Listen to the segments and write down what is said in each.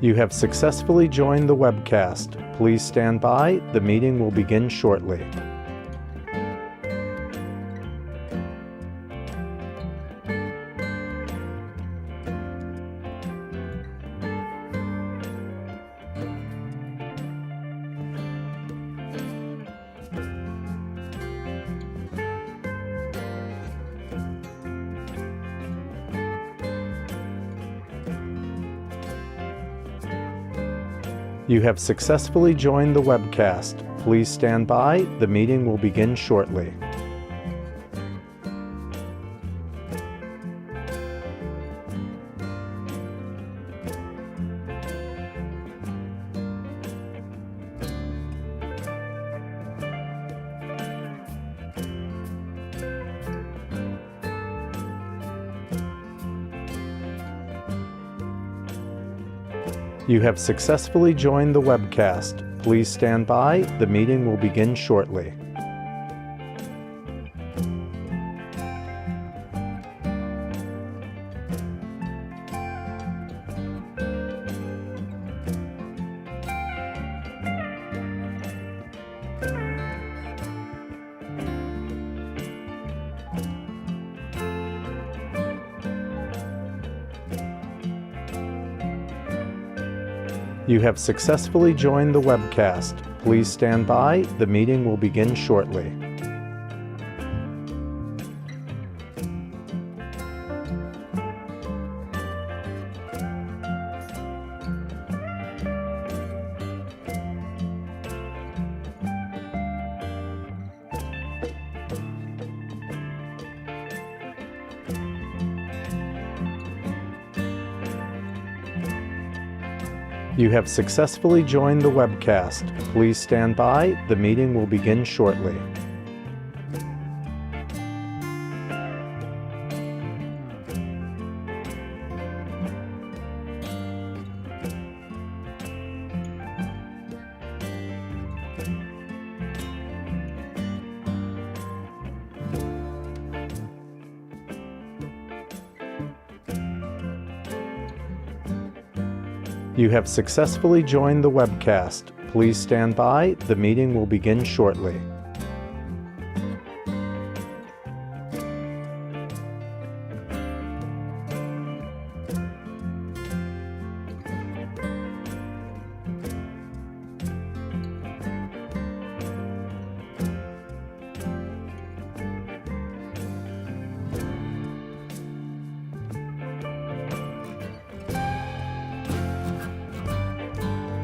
You have successfully joined the webcast. Please stand by. The meeting will begin shortly. You have successfully joined the webcast. Please stand by. The meeting will begin shortly. You have successfully joined the webcast. Please stand by. The meeting will begin shortly. You have successfully joined the webcast. Please stand by. The meeting will begin shortly. You have successfully joined the webcast. Please stand by. The meeting will begin shortly. You have successfully joined the webcast. Please stand by. The meeting will begin shortly.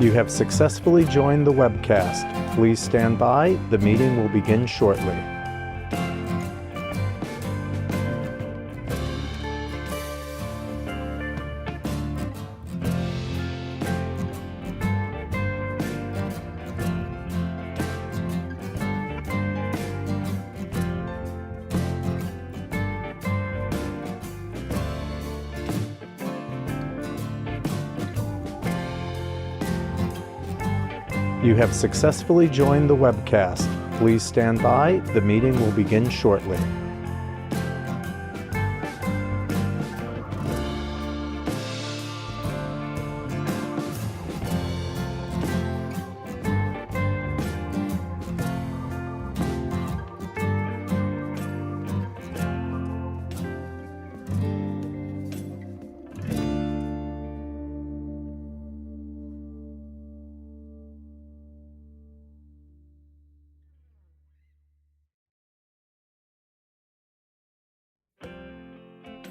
You have successfully joined the webcast. Please stand by. The meeting will begin shortly. You have successfully joined the webcast. Please stand by. The meeting will begin shortly.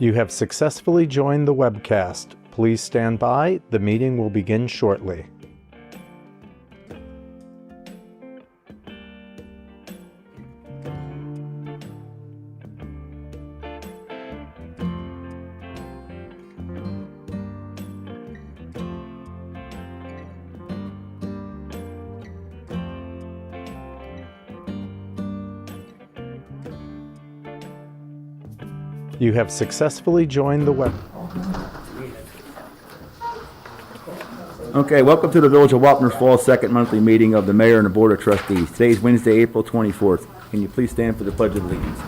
You have successfully joined the webcast. Please stand by. The meeting will begin shortly. You have successfully joined the web. Okay, welcome to the Village of Wapner's Fall second monthly meeting of the Mayor and the Board of Trustees. Today is Wednesday, April 24th. Can you please stand for the Pledge of Allegiance?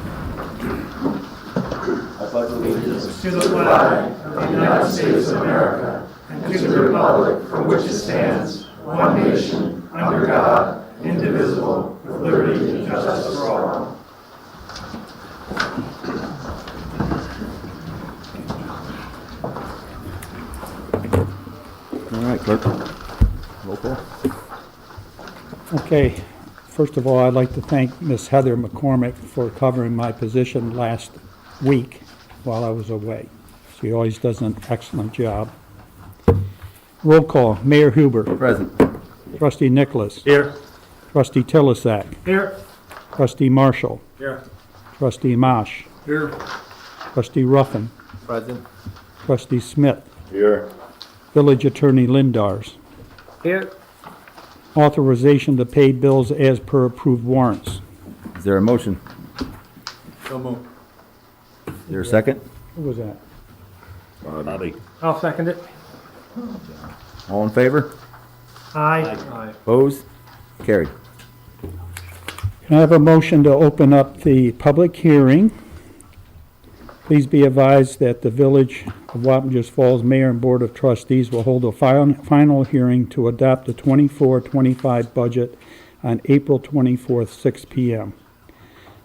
I pledge to the flag of the United States of America and to the republic for which it stands, one nation, under God, indivisible, with liberty and justice for all. All right, clerk. Roll call. Okay, first of all, I'd like to thank Ms. Heather McCormick for covering my position last week while I was away. She always does an excellent job. Roll call, Mayor Huber. Present. Trustee Nicholas. Here. Trustee Tilisack. Here. Trustee Marshall. Here. Trustee Mosh. Here. Trustee Ruffin. Present. Trustee Smith. Here. Village Attorney Lindars. Here. Authorization to pay bills as per approved warrants. Is there a motion? So moved. Is there a second? What was that? Bobby. I'll second it. All in favor? Aye. Opposed? Carried. Can I have a motion to open up the public hearing? Please be advised that the Village of Wappingers Falls Mayor and Board of Trustees will hold a final hearing to adopt the 24-25 budget on April 24th, 6 p.m.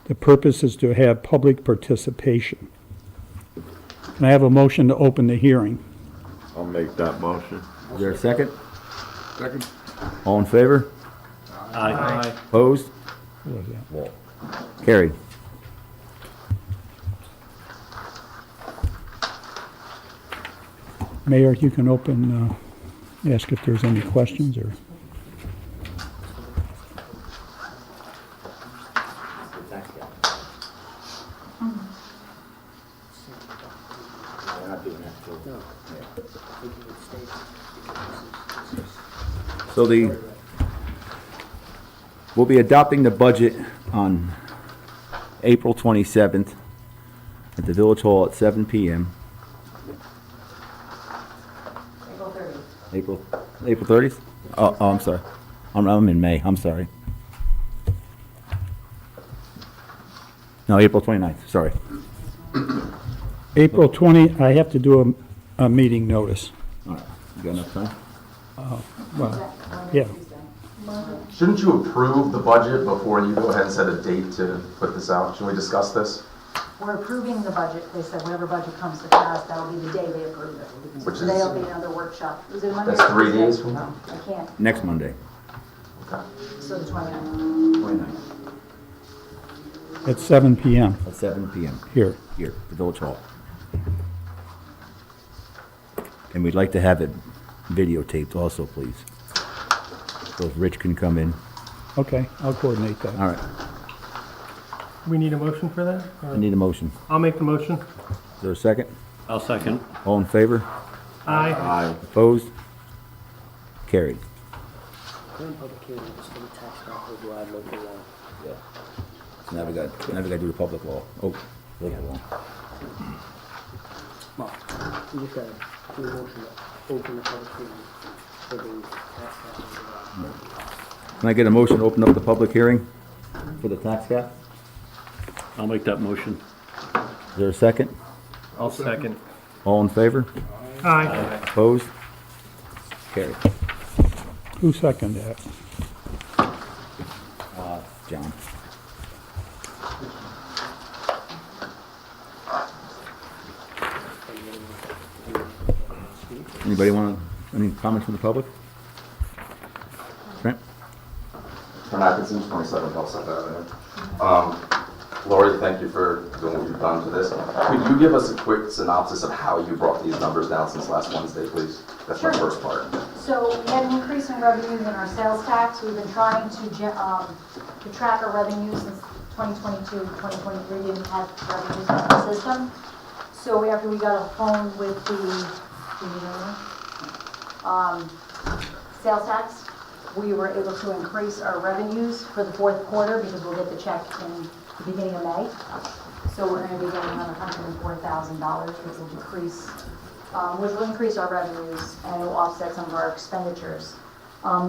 The purpose is to have public participation. Can I have a motion to open the hearing? I'll make that motion. Is there a second? Second. All in favor? Aye. Opposed? What was that? Carried. Mayor, you can open, ask if there's any questions or... So we'll be adopting the budget on April 27th at the Village Hall at 7 p.m. April 30th? Oh, I'm sorry. I'm in May. I'm sorry. No, April 29th. Sorry. April 20, I have to do a meeting notice. All right. You got enough time? Well, yeah. Shouldn't you approve the budget before you go ahead and set a date to put this out? Should we discuss this? We're approving the budget. They said whatever budget comes to pass, that'll be the day they approve it. Which is- Today will be another workshop. Is it Monday? That's or 3 Tuesday? days from now? I can't. Next Monday. Okay. So the 29th. 29th. At 7 p.m. At 7 p.m. here. Here, the Village Hall. And we'd like to have it videotaped also, please. So if Rich can come in. Okay, I'll coordinate that. All right. We need a motion for that? I need a motion. I'll make the motion. Is there a second? I'll second. All in favor? Aye. Aye. Opposed? Carried. Current public hearing is for the tax map override local law. So now we got to do the public law. Oh, local law. Well, we just gotta do a motion to open the public hearing for the tax map override. Can I get a motion to open up the public hearing for the tax cap? I'll make that motion. Is there a second? I'll second. All in favor? Aye. Opposed? Carried. Who seconded that? John. Anybody want any comments from the public? Trent? Trent Atkinson, 27 Bellside Avenue. Lori, thank you for doing what you've done to this. Could you give us a quick synopsis of how you brought these numbers down since last Wednesday, please? That's my Sure. first part. So we had an increase in revenues in our sales tax. We've been trying to track our revenues since 2022, 2023, we didn't have revenues in the system. So after we got a phone with the sales tax, we were able to increase our revenues for the fourth quarter because we'll get the check in the beginning of May. So we're going to be getting another $104,000, which will increase our revenues and will offset some of our expenditures.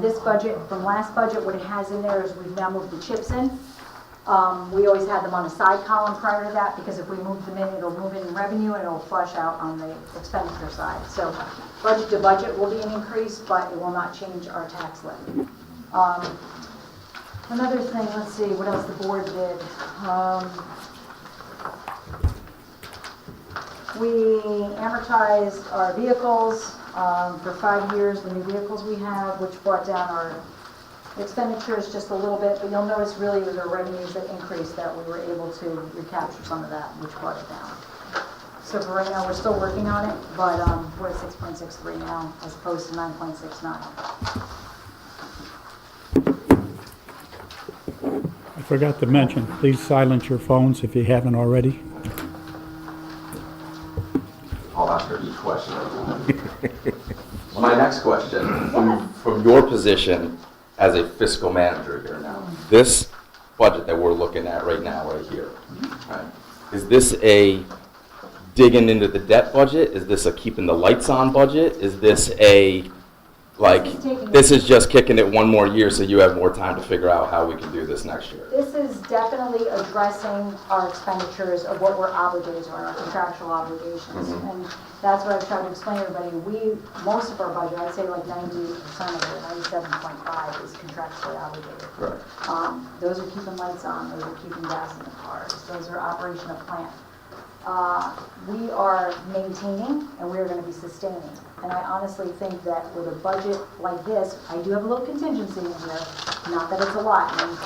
This budget, from last budget, what it has in there is we've now moved the chips in. We always had them on a side column prior to that, because if we move them in, it'll move in revenue and it'll flush out on the expenditure side. So budget to budget will be an increase, but it will not change our tax levy. Another thing, let's see, what else the board did. We amortized our vehicles for 5 years, the new vehicles we have, which brought down our expenditures just a little bit, but you'll notice really it was our revenues that increased that we were able to recapture some of that, which brought it down. So for right now, we're still working on it, but we're at 6.63 now as opposed to 9.69. I forgot to mention, please silence your phones if you haven't already. I'll ask her each question. My next question, from your position as a fiscal manager here now, this budget that we're looking at right now, right here, right, is this a digging into the debt budget? Is this a keeping the lights on budget? Is this a, like, this is just kicking it one more year so you have more time to figure out how we can do this next year? This is definitely addressing our expenditures of what we're obligated to, our contractual obligations. And that's what I've tried to explain to everybody. Most of our budget, I'd say like 98% of it, 97.5 is contractually obligated. Right. Those are keeping lights on, those are keeping gas in the cars, those are operation of plant. We are maintaining and we are going to be sustaining. And I honestly think that with a budget like this, I do have a little contingency in here, not that it's a lot. And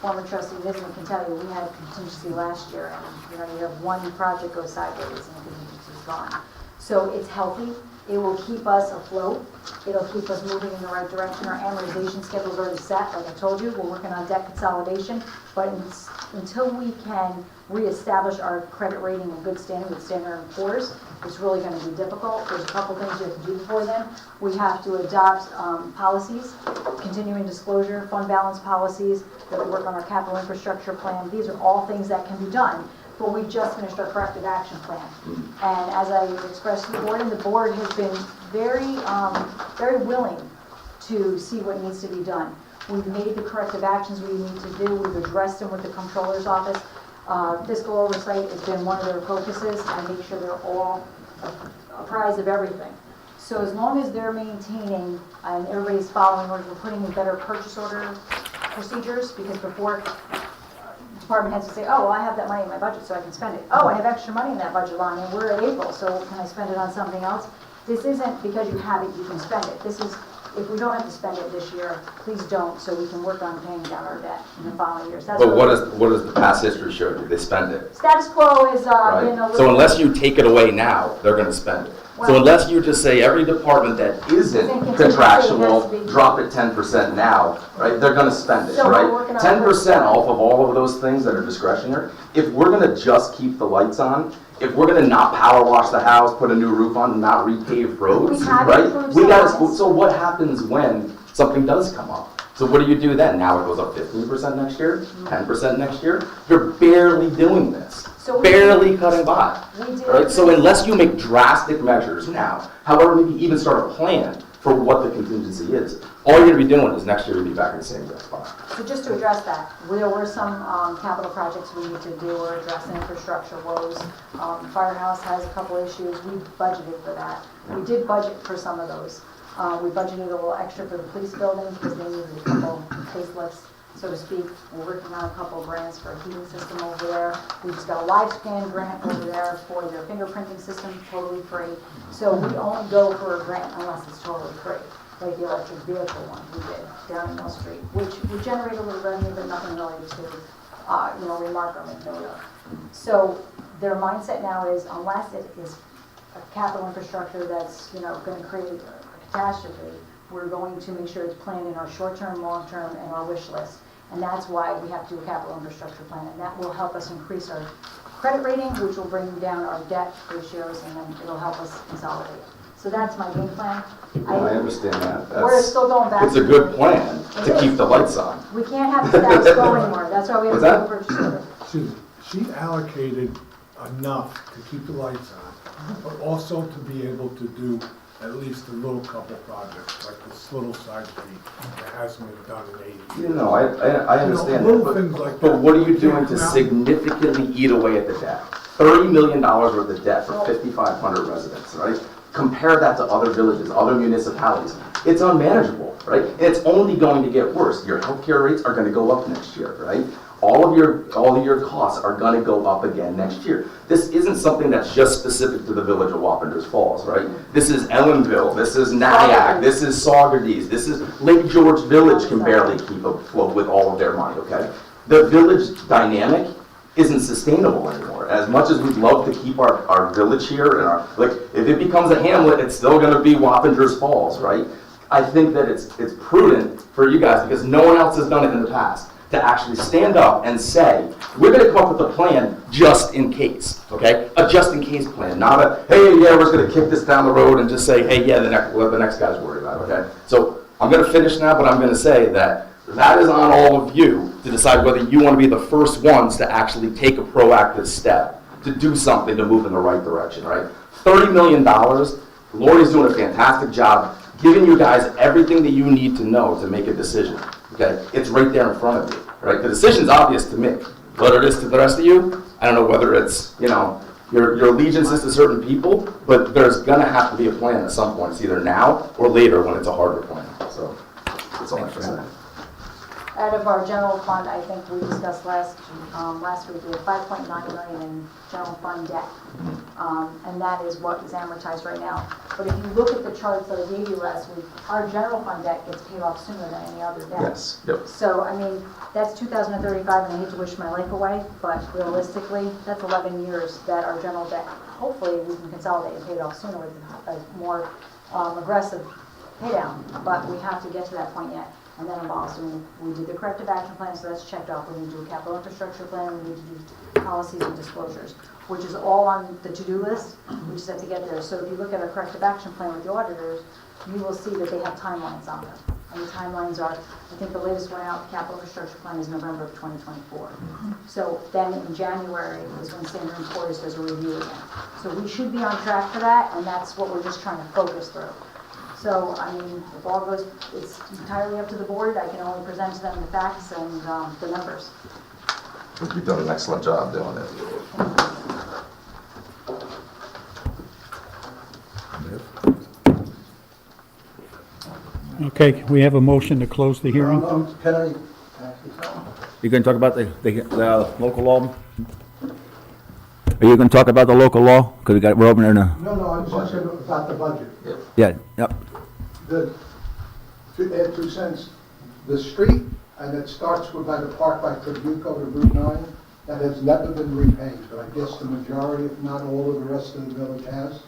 former trustee Nisman can tell you, we had contingency last year, and you have one project go sideways and the contingency's gone. So it's healthy. It will keep us afloat. It'll keep us moving in the right direction. Our amortization schedule is already set. Like I told you, we're working on debt consolidation. But until we can reestablish our credit rating in good standing with Standard & Poor's, it's really going to be difficult. There's a couple things you have to do before then. We have to adopt policies, continuing disclosure, fund balance policies, that we work on our capital infrastructure plan. These are all things that can be done. But we just finished our corrective action plan. And as I expressed to the board, and the board has been very, very willing to see what needs to be done. We've made the corrective actions we need to do. We've addressed them with the comptroller's office. Fiscal oversight has been one of their focuses, and make sure they're all apprised of everything. So as long as they're maintaining and everybody's following orders, we're putting in better purchase order procedures, because before, department heads would say, oh, well, I have that money in my budget so I can spend it. Oh, I have extra money in that budget line and we're at April, so can I spend it on something else? This isn't because you have it, you can spend it. This is, if we don't have to spend it this year, please don't, so we can work on paying down our debt in the following years. That's But what does the past history show you? They spend it. Status quo has been a Right? little... So unless you take it away now, they're going to spend it. So Well- unless you just say every department that isn't Thinking contractual, has to be- drop it 10% now, right? They're going to spend it, So we're right? working on 10% off of all of those things that are discretionary. If we're going to just keep the lights on, if we're going to not power wash the house, put a new roof on, not repave roads, We have right? improved We got some. so what happens when something does come up? So what do you do then? Now it goes up 15% next year, 10% next year. You're barely doing this. So we Barely cutting by. We did. Right? So unless you make drastic measures now, however, maybe even start a plan for what the contingency is, all you're going to be doing is next year you'll be back in the same exact spot. So just to address that, there were some capital projects we need to do or address infrastructure woes. Firehouse has a couple issues. We budgeted for that. We did budget for some of those. We budgeted a little extra for the police building because they needed a couple facelifts, so to speak. We're working on a couple grants for a heating system over there. We just got a LiveScan grant over there for their fingerprinting system, totally free. So we only go for a grant unless it's totally free, like the electric vehicle one we did down in Mill Street, which would generate a little revenue, but nothing really to, remark or make note of. So their mindset now is, unless it is a capital infrastructure that's, going to create a catastrophe, we're going to make sure it's planned in our short-term, long-term, and our wish list. And that's why we have to do a capital infrastructure plan, and that will help us increase our credit rating, which will bring down our debt ratios, and then it'll help us consolidate. So that's my game plan. I understand that. We're still going back. It's a good plan to keep the lights on. We can't have the status quo anymore. That's why we have to What's do a purchase order. She allocated enough to keep the lights on, but also to be able to do at least a little couple projects, like this little side street that hasn't been done in 80 years. You know, I understand little that, things like but that. what are you doing to Can't come out- significantly eat away at the debt? $30 million worth of debt for 5,500 residents, right? Compare that to other villages, other municipalities. It's unmanageable, right? And it's only going to get worse. Your healthcare rates are gonna go up next year, right? All of your costs are gonna go up again next year. This isn't something that's just specific to the village of Wappingers Falls, right? This is Ellenville, this is Nyack, this is Saugerties, this is Lake George Village can barely keep afloat with all of their money, okay? The village dynamic isn't sustainable anymore. As much as we'd love to keep our village here and like, if it becomes a hamlet, it's still gonna be Wappingers Falls, right? I think that it's prudent for you guys, because no one else has done it in the past, to actually stand up and say, we're gonna come up with a plan just in case, okay? A just in case plan, not a, hey, yeah, we're just gonna kick this down the road and just say, hey, yeah, let the next guy's worry about it, okay? So I'm gonna finish now, but I'm gonna say that is on all of you to decide whether you wanna be the first ones to actually take a proactive step to do something to move in the right direction, right? $30 million, Lori's doing a fantastic job giving you guys everything that you need to know to make a decision, okay? It's right there in front of you, right? The decision's obvious to me. Whether it is to the rest of you, I don't know whether it's, you know, your allegiances to certain people, but there's gonna have to be a plan at some point. It's either now or later when it's a harder plan, so that's all I have to say. Out of our general fund, I think we discussed last week, we have 5.9 million in general fund debt. And that is what is amortized right now. But if you look at the charts that I gave you last week, our general fund debt gets paid off sooner than any other debt. Yes, yep. So, I mean, that's 2035, and I hate to wish my life away, but realistically, that's 11 years that our general debt, hopefully we can consolidate and pay it off sooner with a more aggressive pay down. But we have to get to that point yet. And that involves we did the corrective action plan, so that's checked off. We need to do a capital infrastructure plan, we need to do policies and disclosures, which is all on the to-do list. We just have to get there. So if you look at our corrective action plan with the auditors, you will see that they have timelines on them. And the timelines are, I think the latest one out, the capital infrastructure plan is November of 2024. So then in January is when Standard & Poor's does a review again. So we should be on track for that, and that's what we're just trying to focus through. So, I mean, if all goes, it's entirely up to the board. I can only present to them the facts and the numbers. You've done an excellent job doing it. Okay, we have a motion to close the hearing. Can I ask you something? You gonna talk about the local law? Are you gonna talk about the local law? Because we're opening a, No, I was just saying about the budget. yeah, yep. To add 2 cents, the street, and it starts with by the park by Tribuco to Route 9, that has never been repaid, but I guess the majority, if not all of the rest of the village has.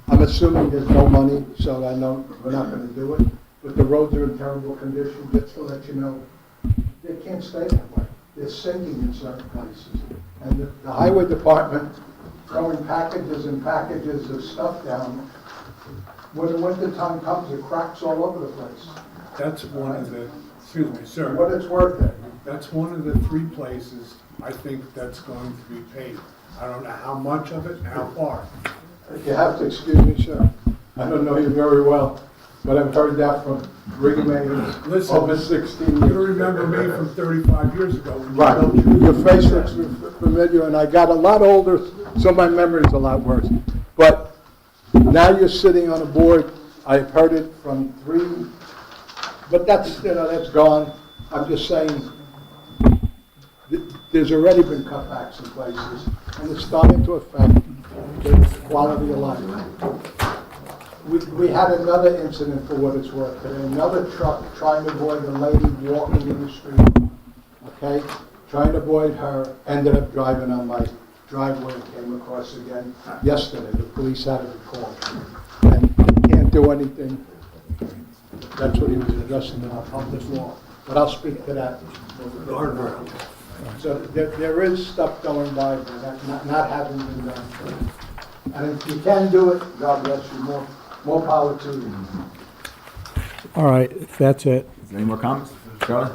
I'm assuming there's no money, so I know we're not gonna do it, but the roads are in terrible condition, just to let you know. They can't stay that way. They're sinking in certain places. And the highway department throwing packages and packages of stuff down. When the winter time comes, it cracks all over the place. That's one of the, excuse me, sir. What it's worth it. That's one of the 3 places I think that's going to be paid. I don't know how much of it and how far. If you have to excuse me, sir, I don't know you very well, but I've heard that from Rigamays Listen, over 16 years. You remember me from 35 years ago when you Right, built your face looks familiar, and I got a lot older, so my memory's a lot worse. But now you're sitting on a board, I've heard it from 3, but that's, that's gone. I'm just saying, there's already been cutbacks in places, and it's starting to affect the quality of life. We had another incident, for what it's worth today, another truck trying to avoid a lady walking in the street, okay? Trying to avoid her, ended up driving on my driveway and came across again yesterday. The police had to be called. And can't do anything. That's what he was addressing in our public law. But I'll speak to that. guardrail. So there is stuff going by, but not having been done. And if you can do it, God bless you, more power to you. All right, if that's it. Is there any more comments? Charlie?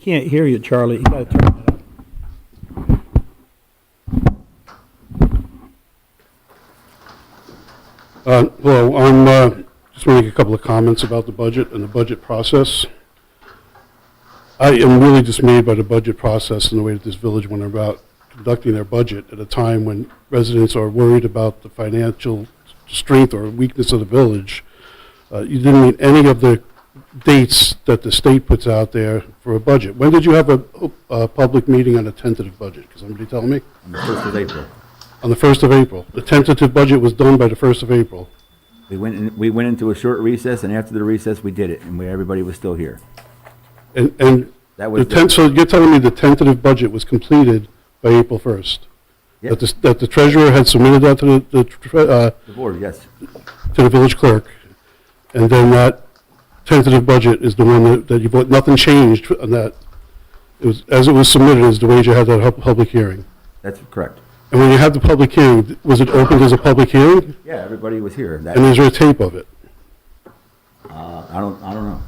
can't hear you, Charlie. You gotta turn it up. Hello, I'm just want to make a couple of comments about the budget and the budget process. I am really dismayed by the budget process and the way that this village went about conducting their budget at a time when residents are worried about the financial strength or weakness of the village. You didn't meet any of the dates that the state puts out there for a budget. When did you have a public meeting on a tentative budget? Can somebody tell me? On the 1st of April. On the 1st of April. The tentative budget was done by the 1st of April. We went into a short recess, and after the recess, we did it, and everybody was still here. And That was so you're telling me the tentative budget was completed by April 1st? Yeah. That the treasurer had submitted that to The board, yes. to the village clerk, and then that tentative budget is the one that you vote, nothing changed on that. It was, as it was submitted, is the way you had that public hearing. That's correct. And when you had the public hearing, was it opened as a public hearing? Yeah, everybody was here. And is there a tape of it? I don't know.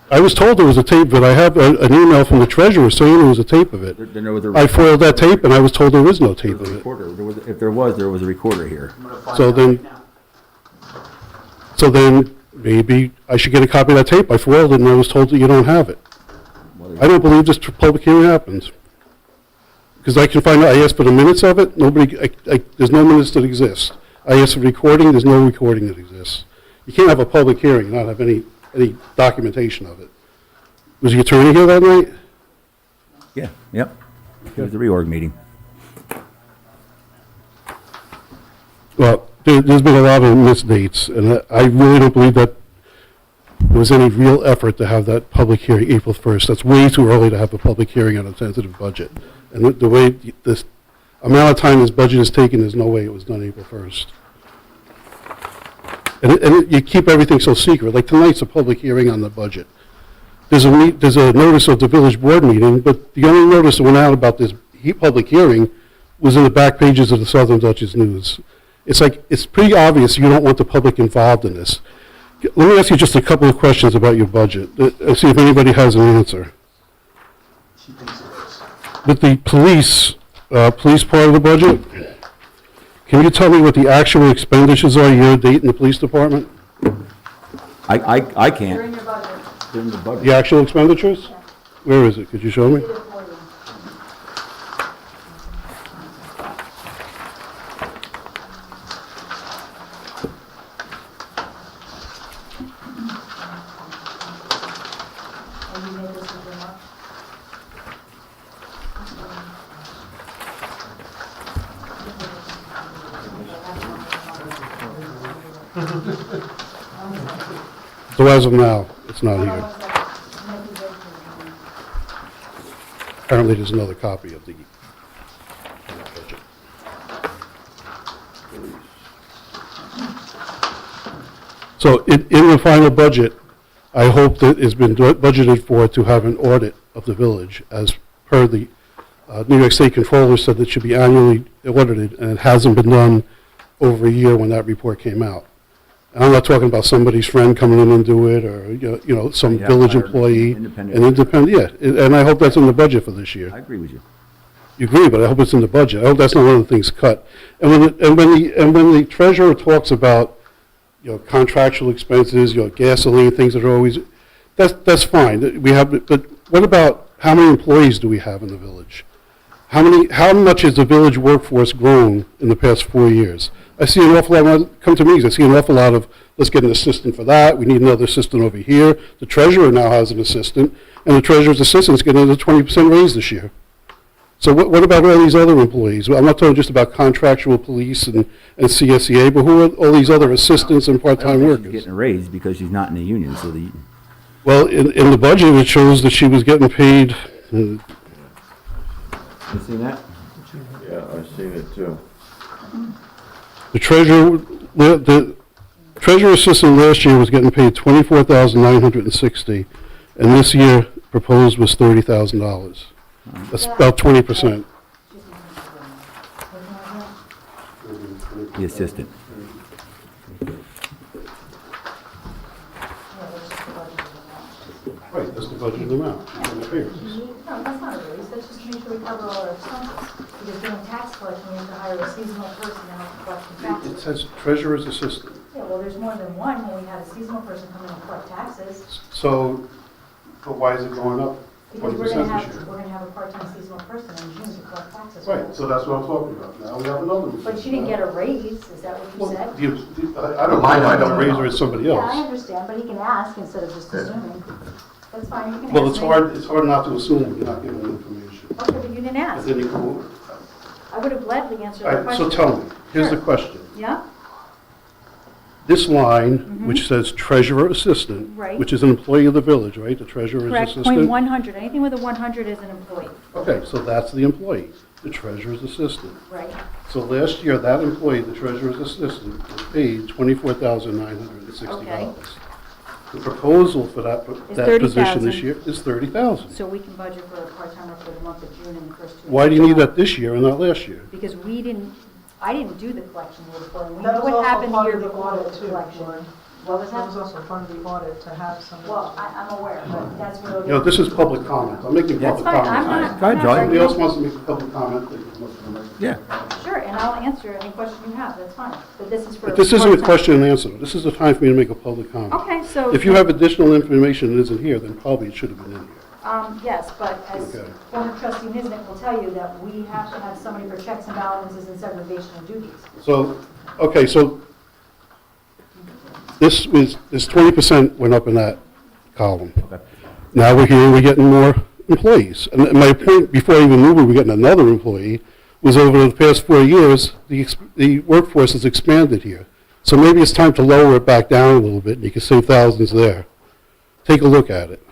I was told there was a tape, but I have an email from the treasurer saying there was a tape of it. There was a I foiled that tape, and I was told there was no tape of it. recorder. If there was a recorder here. So then maybe I should get a copy of that tape. I foiled it, and I was told that you don't have it. I don't believe this public hearing happens. Because I can find out, I asked for the minutes of it, there's no minutes that exist. I asked for recording, there's no recording that exists. You can't have a public hearing and not have any documentation of it. Was the attorney here that night? Yeah, yep. It was a reorg meeting. Well, there's been a lot of missed dates, and I really don't believe that there was any real effort to have that public hearing April 1st. That's way too early to have a public hearing on a tentative budget. And the way this amount of time this budget is taken, there's no way it was done April 1st. And you keep everything so secret. Like tonight's a public hearing on the budget. There's a notice of the village board meeting, but the only notice that went out about this public hearing was in the back pages of the Southern Dutchess News. It's pretty obvious you don't want the public involved in this. Let me ask you just a couple of questions about your budget, and see if anybody has an answer. With the police part of the budget, can you tell me what the actual expenditures are year to date in the police department? I can't. During your budget. During the budget. The actual expenditures? Where is it? Could you show me? Did it for you. And you made this with your mark? So as of now, it's not here. Apparently, there's another copy of the budget. So in the final budget, I hope that it's been budgeted for to have an audit of the village, as per the New York State Controller said that should be annually audited, and it hasn't been done over a year when that report came out. And I'm not talking about somebody's friend coming in and do it, or, some Yeah, village hired employee. independent. An independent, yeah, and I hope that's in the budget for this year. I agree with you. You agree, but I hope it's in the budget. I hope that's not one of the things cut. And when the treasurer talks about, contractual expenses, gasoline, things that are always, that's fine. But what about how many employees do we have in the village? How much has the village workforce grown in the past 4 years? I see an awful lot, when I come to meetings, I see an awful lot of, let's get an assistant for that, we need another assistant over here. The treasurer now has an assistant, and the treasurer's assistant's getting a 20% raise this year. So what about all these other employees? I'm not talking just about contractual police and CSEA, but who are all these other assistants and I don't part-time think she's workers? getting a raise because she's not in the union, so Well, in the budget, it shows that she was getting paid, you seen that? Yeah, I've seen it too. the treasurer assistant last year was getting paid $24,960, and this year proposed was $30,000. That's about 20%. The assistant. Right, that's the budgeted amount. It appears. No, that's not a raise, that's just to make sure we cover all our expenses. Because during tax collection, we have to hire a seasonal person to help collect the It taxes. says treasurer's assistant. Yeah, well, there's more than one when we had a seasonal person come in and collect taxes. So, but why is it going up Because 20% we're gonna this have, year? we're gonna have a part-time seasonal person in June to collect taxes. Right, so that's what I'm talking about. Now we have another. But she didn't get a raise, is that what you said? I don't mind, I don't raise her as somebody Yeah, I else. understand, but he can ask instead of just assuming. That's fine, you can ask. Well, it's me. hard not to assume when you're not given the information. Okay, but you didn't And ask. then you go, I would have gladly answered all the right, question. so tell me, here's the Sure. question. Yeah? This line, which says treasurer assistant, Right. which is an employee of the village, right? The treasurer's Correct, assistant? point 100, anything with a 100 is an employee, Okay, so that's the employee, the treasurer's assistant. right? So last year, that employee, the treasurer's assistant, was paid $24,960. Okay. The proposal for that position this 30,000. year is $30,000. So we can budget for a part-timer for the month of June and the first 2 weeks. Why do you of need July. that this year and not last year? Because I didn't do the collection year before, and we That know was what also happened part year of the before audit the too, collection. Lauren. What was That that? was also part of the audit to have some. Well, I'm aware, but that's what. You know, this is public comment. I'm making That's public fine, I'm comment. not. Go ahead, I'm not Joy. If somebody arguing. else wants to make a public comment, they can come up to the mic. Yeah. Sure, and I'll answer any question you have, that's fine, but this is for. But this isn't a part-time. question and answer. This is a time for me to make a public comment. Okay, so. If you have additional information that isn't here, then probably it should have been in here. Yes, but as Okay. former trustee Niznik will tell you that we have to have somebody for checks and balances and segregation of duties. So, okay, so this 20% went up in that column. Now we're here, we're getting more employees. And my point, before I even knew we were getting another employee, was over the past 4 years, the workforce has expanded here. So maybe it's time to lower it back down a little bit, and you can save thousands there. Take a look at it.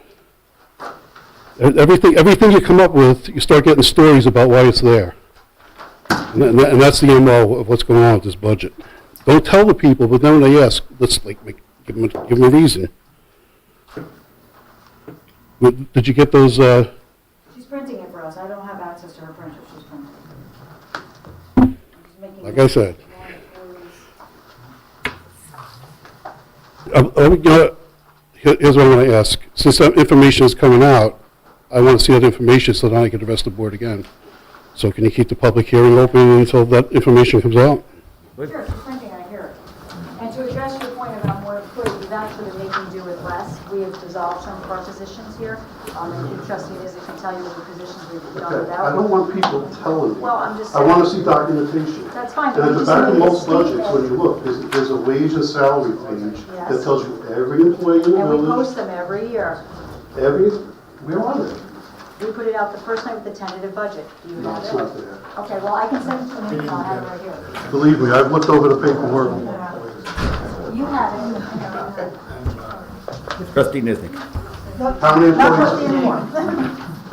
Everything you come up with, you start getting stories about why it's there. And that's the MO of what's going on with this budget. Don't tell the people, but then when they ask, let's give them a reason. Did you get those, She's printing it for us, I don't have access to her printer, she's printing. She's making like I said, here's what I want to ask. Since that information is coming out, I want to see that information so that I can address the board again. So can you keep the public hearing open until that information comes out? Sure, she's printing, I hear it. And to address your point about more employees, we've actually been making do with less. We have dissolved some of our positions here, and trustee Niznik can tell you what positions we've done without. I don't want people telling me. Well, I'm just I saying. want to see documentation. That's fine. And at but the we back of just need to most state budgets, that- when you look, there's a wage and salary page that Yes. tells you every employee in the And we village, post them every year. we're on it. We put it out the first night with the tentative budget. Do you No, have it's it? not there. Okay, well, I can send it to an email, I have it right here. Believe me, I've looked over the paperwork. You have it. Trustee Niznik. How many Not employees? trustee anymore.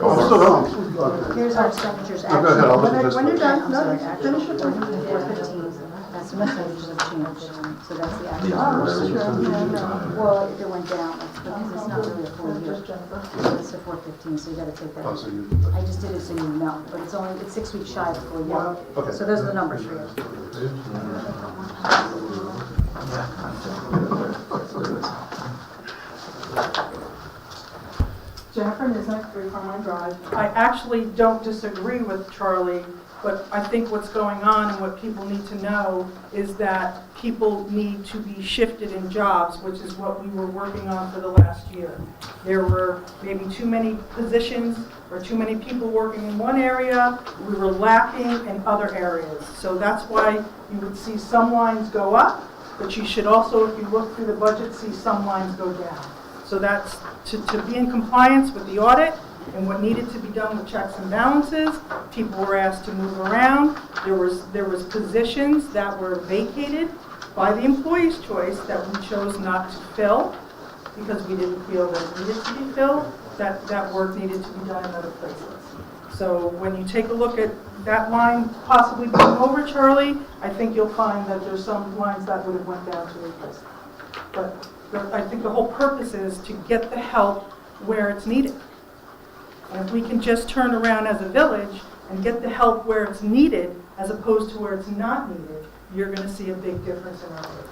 Oh, still don't. Okay. Here's our expenditures. No, go ahead, I'll listen to this When you're one. done, finish it. 415, that's the expenditures have changed, so that's the actual. Well, if it went down, that's because it's not really a full year. It's a 415, so you gotta take that. Oh, so you- I just did it so you know, but it's 6 weeks shy of a full year. Okay. So those are the numbers for you. Jennifer Niznik, 3 Carmine Drive. I actually don't disagree with Charlie, but I think what's going on and what people need to know is that people need to be shifted in jobs, which is what we were working on for the last year. There were maybe too many positions or too many people working in one area. We were lacking in other areas. So that's why you would see some lines go up, but you should also, if you look through the budget, see some lines go down. So that's to be in compliance with the audit and what needed to be done with checks and balances. People were asked to move around. There was positions that were vacated by the employee's choice that we chose not to fill because we didn't feel that it needed to be filled, that work needed to be done in other places. So when you take a look at that line possibly being over, Charlie, I think you'll find that there's some lines that would have went down to replace it. But I think the whole purpose is to get the help where it's needed. And if we can just turn around as a village and get the help where it's needed as opposed to where it's not needed, you're going to see a big difference in our work.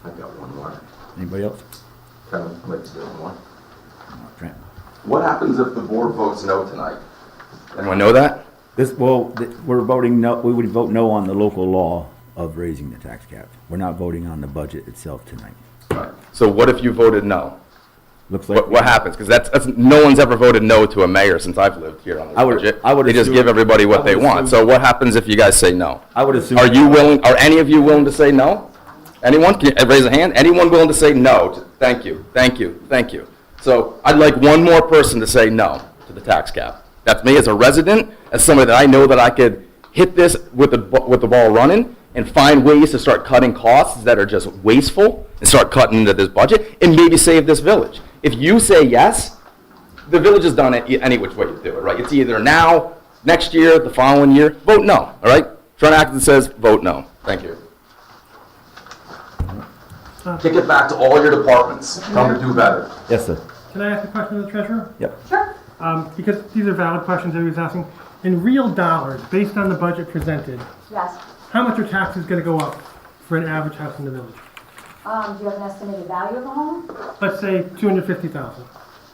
I've got one more. Anybody else? Kevin, let's do one more. Trent? What happens if the board votes no tonight? Anyone know that? We're voting no, we would vote no on the local law of raising the tax cap. We're not voting on the budget itself tonight. Right. So what if you voted no? Looks like. What happens? Because that's, no one's ever voted no to a mayor since I've lived here on the budget. They just give everybody what they want. So what happens if you guys say no? I would assume. Are any of you willing to say no? Anyone? Can you raise a hand? Anyone willing to say no? Thank you, thank you, thank you. So I'd like one more person to say no to the tax cap. That's me as a resident, as somebody that I know that I could hit this with the ball running and find ways to start cutting costs that are just wasteful and start cutting into this budget and maybe save this village. If you say yes, the village has done it any which way you do it, right? It's either now, next year, the following year. Vote no, all right? Trent Acton says vote no. Thank you. Kick it back to all your departments. Tell them to do better. Yes, sir. Can I ask a question of the treasurer? Yep. Sure. Because these are valid questions that he was asking. In real dollars, based on the budget presented, Yes. how much are taxes going to go up for an average house in the village? Do you have an estimated value of the home? Let's say $250,000.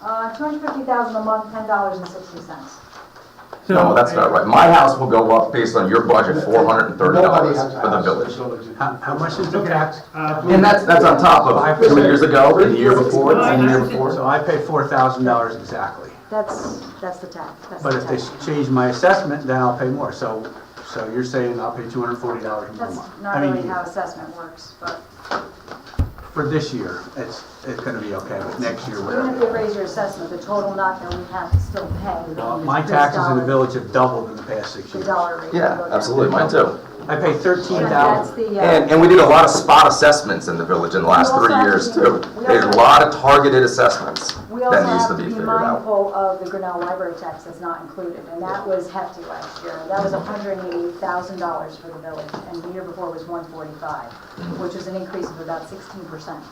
$250,000 a month, $10.60. So, No, that's not right. My house will go up based on your budget, $430 for the village. How much is the tax? And that's on top of 2 years ago, and the year before, and the year before. So I pay $4,000 exactly. That's the tax. That's But the if they tax. change my assessment, then I'll pay more. So you're saying I'll pay $240 more a That's month? not I mean, really how assessment works, but for this year, it's gonna be okay, but next year, even if whatever. they raise your assessment, the total knock that we have to still pay. My taxes in the village have doubled in the past 6 The years. dollar rate. Yeah, absolutely, mine too. I pay That's $13,000. the. And we did a lot of spot assessments in the village in the last 3 years too. There's a lot of targeted assessments We also that needs to have to be be figured out. mindful of the Grinnell Library tax that's not included, and that was hefty last year. That was $188,000 for the village, and the year before was $145,000, which is an increase of about 16%.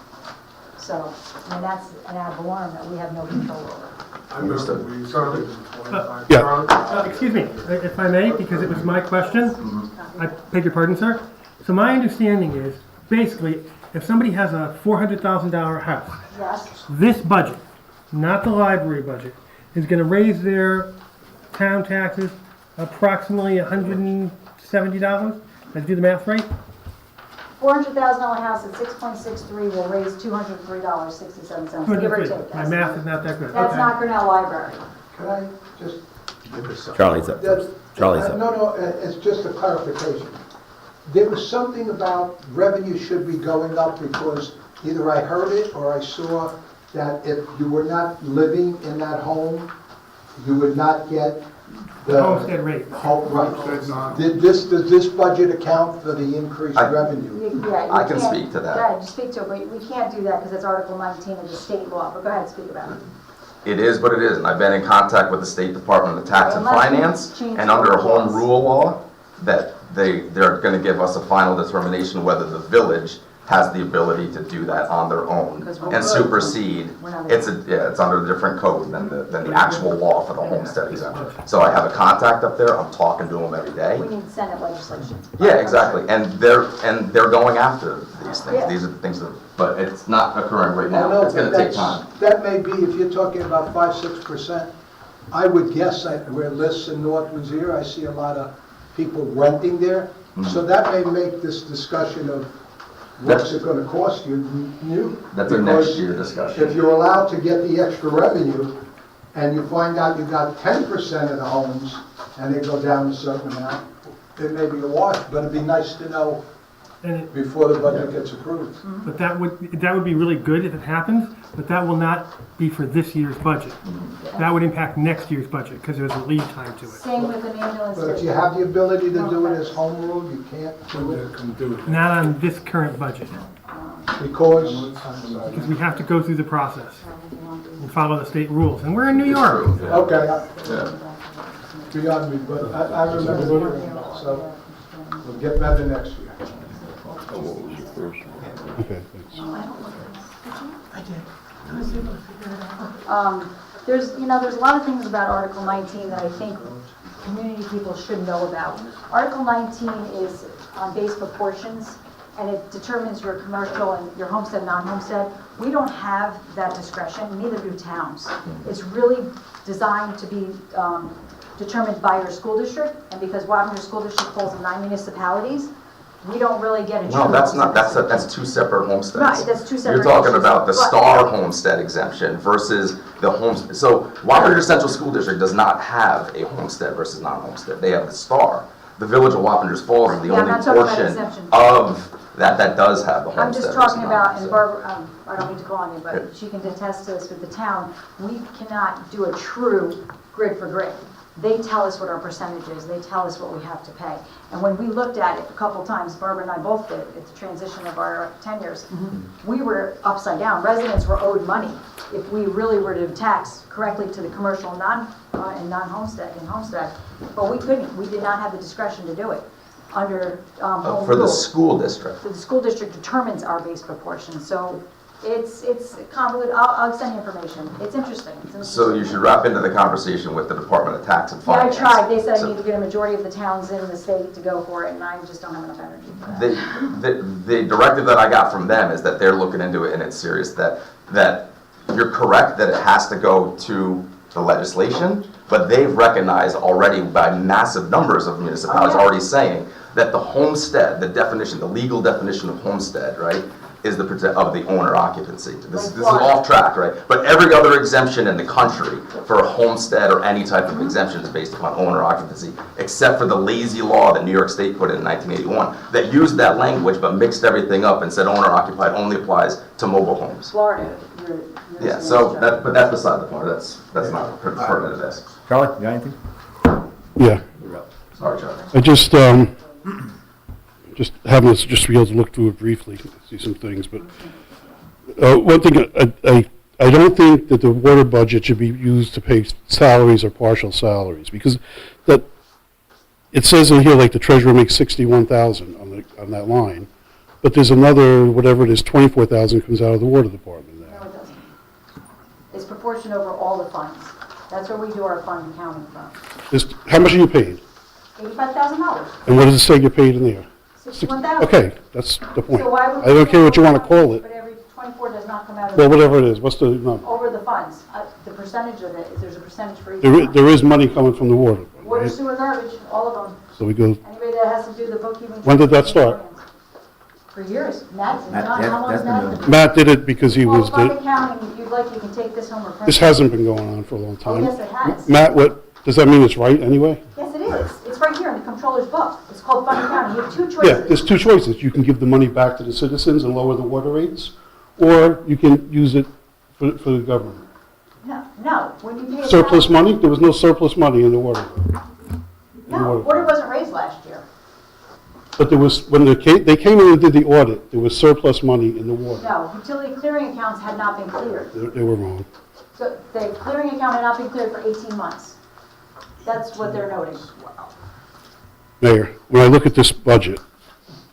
So, I mean, that's an ad valorem that we have no control over. I remember we used to do 25. Yeah. excuse me, if I may, because it was my question. I beg your pardon, sir. So my understanding is, basically, if somebody has a $400,000 house, Yes, this budget, not the library budget, is going to raise their town taxes approximately $170. Did I do the math right? $400,000 house at 6.63 will raise $203.67, give or take. My math is not that good. That's Okay. not Grinnell Library. Can I just, Charlie's up. Charlie's up. No, it's just a clarification. There was something about revenue should be going up because either I heard it or I saw that if you were not living in that home, you would not get the. Homestead rate. Right. Does this budget account for the increased revenue? Yeah, you I can can't- speak to that. Go ahead, speak to it, but we can't do that because it's Article 19 of the state law, but go ahead, speak about it. It is what it is, and I've been in contact with the State Department of Tax and Unless we Finance, change and under the home laws. rule law, that they're gonna give us a final determination whether the village has the ability to do that on their own Because we're and good. supersede. We're not It's under a different code than the actual law for the homestead exemption. So I have a contact up there, I'm talking to them every day. We need Senate legislation. Yeah, exactly, and they're going after these things. Yeah. These are the things that, but it's not occurring right Oh, now. no, It's gonna but take time. that may be, if you're talking about 5-6%, I would guess that where lists in North Mizzier, I see a lot of people renting there. So that may make this discussion of what's it gonna cost you new. That's a next Because year discussion. if you're allowed to get the extra revenue, and you find out you got 10% of the homes, and they go down a certain amount, it may be a wash, but it'd be nice to know And it- before the budget gets approved. But that would be really good if it happens, but that will not be for this year's budget. That would impact next year's budget, because there's a lead time to it. Same with an ambulance. But if you have the ability to do it as home rule, you can't do it Not on this current budget, because, because we have to go through the process and follow the state rules, and we're in New York. okay, Yeah. beyond me, but I remember hearing that, so we'll get better next year. Okay, thanks. There's a lot of things about Article 19 that I think community people should know about. Article 19 is on base proportions, and it determines your commercial and your homestead, non-homestead. We don't have that discretion, neither do towns. It's really designed to be determined by your school district, and because Wappinger School District falls in 9 municipalities, we don't really get a true. No, that's not, that's two separate homesteads. Right, that's two separate You're talking issues, about the but- Star homestead exemption versus the homes, so Wappinger Central School District does not have a homestead versus non-homestead. They have the Star. The Village of Wappingers Falls is the Yeah, I'm only not talking about portion exemption. of that does have the homestead. I'm just versus talking about, and non-homestead. Barbara, I don't mean to call on you, but she can attest to this with the town, we cannot do a true grid for grid. They tell us what our percentage is, they tell us what we have to pay. And when we looked at it a couple times, Barbara and I both did, at the transition of our tenures, we were upside down. Residents were owed money if we really were to tax correctly to the commercial and non-homestead and homestead. But we couldn't, we did not have the discretion to do it under home For the rule. school district. So the school district determines our base proportion, so it's convoluted. I'll send you information. It's interesting. So you should wrap into the conversation with the Department of Tax and Yeah, I Finance. tried. They said I So need to get a majority of the towns in the state to go for it, and I just don't have enough energy for that. The directive that I got from them is that they're looking into it and it's serious, that you're correct that it has to go to the legislation, but they've recognized already by massive numbers of municipalities Oh, yeah. already saying that the homestead, the definition, the legal definition of homestead, right, is of the owner occupancy. This is off track, right? But every other exemption in the country for a homestead or any type of exemption is based upon owner occupancy, except for the lazy law that New York State put in 1981 that used that language but mixed everything up and said owner occupied only applies to mobile homes. Florida, you're Yeah, so but that's beside the point. That's not pertinent to this. Charlie, you got anything? Yeah. Sorry, Charlie. I just having this, just to be able to look through it briefly, see some things, but one thing, I don't think that the water budget should be used to pay salaries or partial salaries, because that, it says in here, like, the treasurer makes 61,000 on that line, but there's another, whatever it is, 24,000 comes out of the water department No, now. it doesn't. It's proportion over all the funds. That's where we do our fund accounting from. How much are you paid? $85,000, And what does it say you're paid in there? 61,000. Okay, that's the point. So why would I don't care what you want to call But it. every 24 does not come out of Well, whatever it is, what's the number? over the funds. The percentage of it is there's a percentage for each There fund. is money coming from the water. Water, right? sewer, garbage, all of them. So we go, Anybody that has to do the bookkeeping. When did that start? For years. Matt, Matt, John, how long that's has been Matt been? Matt did it because he Well, was fund the, accounting, if you'd like, you can take this home or print this it. hasn't been going on for a long Oh, time. yes, it has. Matt, what, does that mean it's right anyway? Yes, it is. It's right here in the comptroller's book. It's called fund accounting. You have two Yeah, choices. there's two choices. You can give the money back to the citizens and lower the water rates, or you can use it for the government. No, when you pay. a Surplus tax- money? There was no surplus money in the water. No, water wasn't raised last year. But there was, when they came in and did the audit, there was surplus money in the water. No, utility clearing accounts had not been cleared. They were wrong. So the clearing account had not been cleared for 18 months. That's what they're noting. Mayor, when I look at this budget,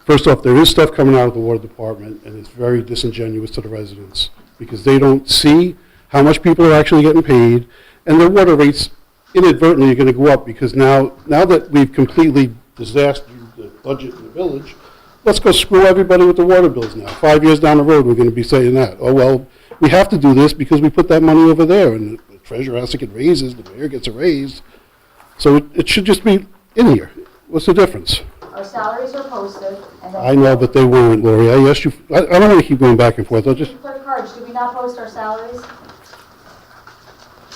first off, there is stuff coming out of the water department, and it's very disingenuous to the residents, because they don't see how much people are actually getting paid, and their water rates inadvertently are gonna go up, because now that we've completely disastered the budget in the village, let's go screw everybody with the water bills now. 5 years down the road, we're gonna be saying that, oh, well, we have to do this because we put that money over there, and the treasurer has to get raises, the mayor gets a raise. So it should just be in here. What's the difference? Our salaries are posted, and then. I know, but they weren't, Lori. I asked you, I don't want to keep going back and forth. I'll just, Clerk Carge, do we not post our salaries?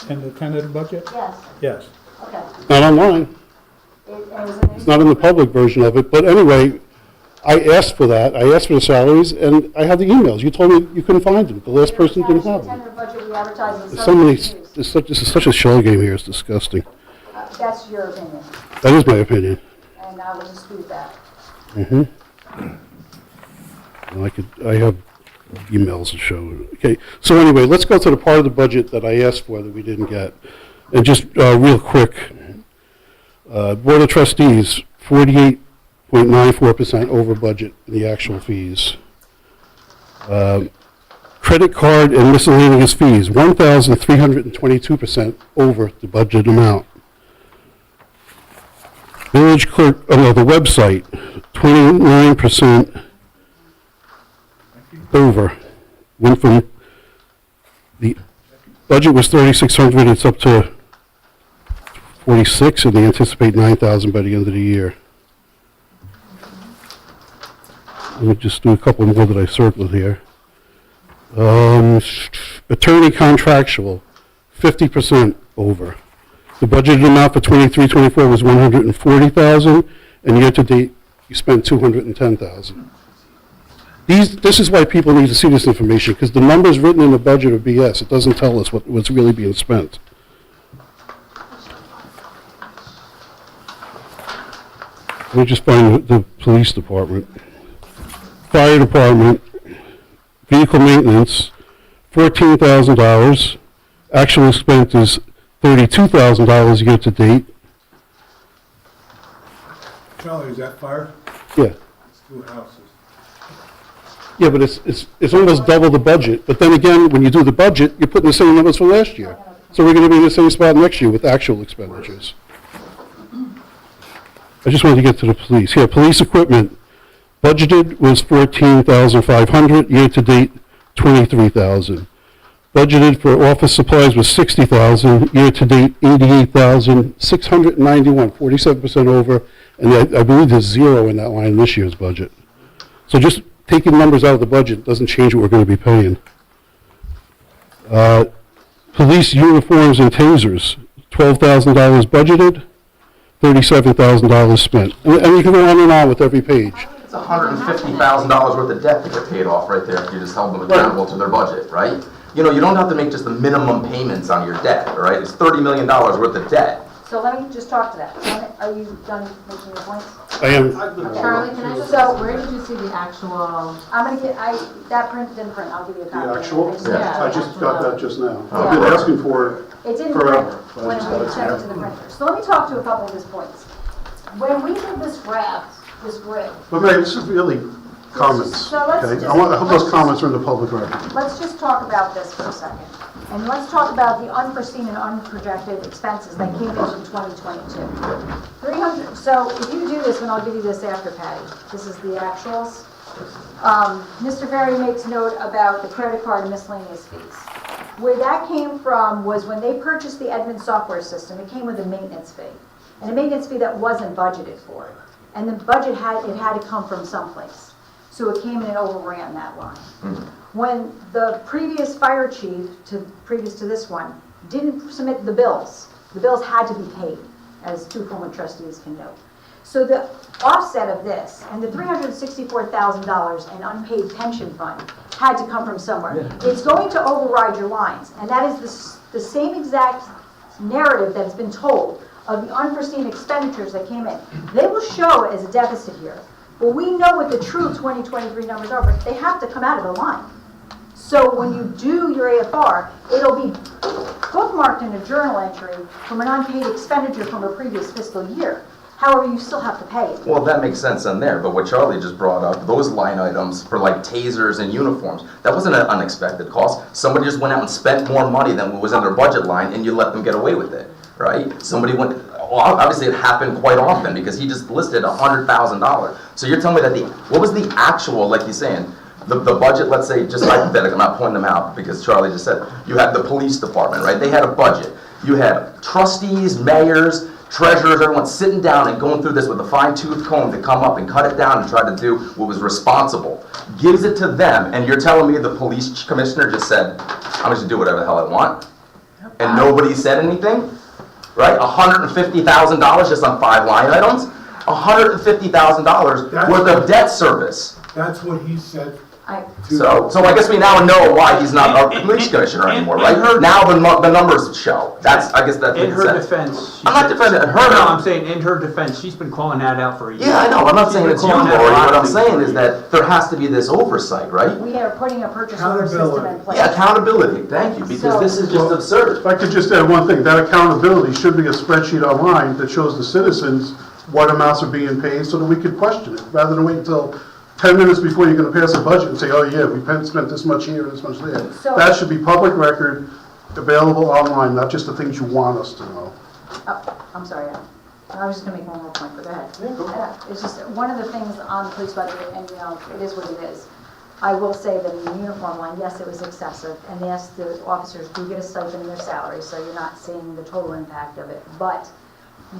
And the tentative budget? Yes, Yes. okay. not online. It was in. It's not in the public version of it. But anyway, I asked for that. I asked for the salaries, and I have the emails. You told me you couldn't find them. The last person didn't have them. Tentative budget we advertise in There's so many, subject this is such a shell game here. It's disgusting. That's your opinion, That is my opinion. and I will dispute that. And I have emails to show. Okay, so anyway, let's go to the part of the budget that I asked for that we didn't get. And just real quick, Board of Trustees, 48.94% over budget in the actual fees. Credit card and miscellaneous fees, 1,322% over the budget amount. Village clerk, the website, 29% over. Went from, the budget was 3,600, it's up to 46, and they anticipate 9,000 by the end of the year. Let me just do a couple more that I circled here. Attorney contractual, 50% over. The budgeted amount for 23-24 was 140,000, and year-to-date, you spent 210,000. This is why people need to see this information, because the numbers written in the budget are BS. It doesn't tell us what's really being spent. Let me just find the police department. Fire department, vehicle maintenance, $14,000. Actual expense is $32,000 year-to-date. Charlie, is that fire? Yeah. It's 2 houses. Yeah, but it's almost double the budget. But then again, when you do the budget, you're putting the same numbers for last year. So we're going to be in the same spot next year with actual expenditures. I just wanted to get to the police. Here, police equipment, budgeted was $14,500, year-to-date, $23,000. Budgeted for office supplies was $60,000, year-to-date, $88,691, 47% over, and I believe there's zero in that line in this year's budget. So just taking numbers out of the budget doesn't change what we're going to be paying. Police uniforms and tasers, $12,000 budgeted, $37,000 spent. And you can go on and on with every page. It's $150,000 worth of debt to get paid off right there if you just held them accountable to their budget, right? You know, you don't have to make just the minimum payments on your debt, all right? It's $30 million worth of debt. So let me just talk to that. Are you done making your points? I am. Charlie, can I just, So- where did you see the actual? I'm gonna get, that print didn't print, I'll give you a copy. The actual? Yeah. I just got that just now. Yeah. I've been asking for it. It didn't Forever. print when we sent it to the printer. So let me talk to a couple of his points. When we did this graph, this grid, But Mary, this is really comments, So let's okay? just- I hope those comments are in the public record. let's just talk about this for a second. And let's talk about the unforeseen and unprojected expenses that came in 2022. 300, so if you do this, and I'll give you this after, Patty. This is the actuals. Mr. Ferry makes note about the credit card and miscellaneous fees. Where that came from was when they purchased the Edmund software system, it came with a maintenance fee. And a maintenance fee that wasn't budgeted for. And the budget had to come from someplace. So it came in and overran that line. When the previous fire chief, previous to this one, didn't submit the bills had to be paid, as 2 former trustees can note. So the offset of this, and the $364,000 in unpaid pension fund, had to come from somewhere. It's going to override your lines, and that is the same exact narrative that's been told of the unforeseen expenditures that came in. They will show as a deficit here. Well, we know what the true 2023 numbers are, but they have to come out of the line. So when you do your AFR, it'll be bookmarked in a journal entry from an unpaid expenditure from a previous fiscal year. However, you still have to pay it. Well, that makes sense on there, but what Charlie just brought up, those line items for like tasers and uniforms, that wasn't an unexpected cost. Somebody just went out and spent more money than what was in their budget line, and you let them get away with it, right? Somebody went, well, obviously it happened quite often because he just listed $100,000. So you're telling me that what was the actual, like he's saying, the budget, let's say, just hypothetically, I'm not pointing them out because Charlie just said, you had the police department, right? They had a budget. You had trustees, mayors, treasurers, everyone sitting down and going through this with a fine-tooth comb to come up and cut it down and try to do what was responsible. Gives it to them, and you're telling me the police commissioner just said, I'm just gonna do whatever the hell I want? And nobody said anything? Right? $150,000 just on 5 line items? $150,000 worth of debt service. That's what he said. So I guess we now know why he's not our police commissioner anymore, right? Now the numbers show. I guess that In makes her sense. defense. I'm not defending her. No, I'm saying in her defense, she's been calling that out for a year. Yeah, I know. I'm not saying it's you, Lori. What I'm saying is that. that there has to be this oversight, right? We are putting a purchase order system in place. Yeah, accountability. Thank you, because this is just absurd. If I could just add one thing, that accountability should be a spreadsheet online that shows the citizens what amounts are being paid so that we could question it, rather than wait until 10 minutes before you're going to pass a budget and say, oh yeah, we spent this much here and this much there. So- That should be public record, available online, not just the things you want us to know. Oh, I'm sorry, Adam. I was just gonna make one more point, but go ahead. It's just, one of the things on the police budget, and you know, it is what it is. I will say that in the uniform line, yes, it was excessive, and yes, the officers do get a stipend in their salary, so you're not seeing the total impact of it. But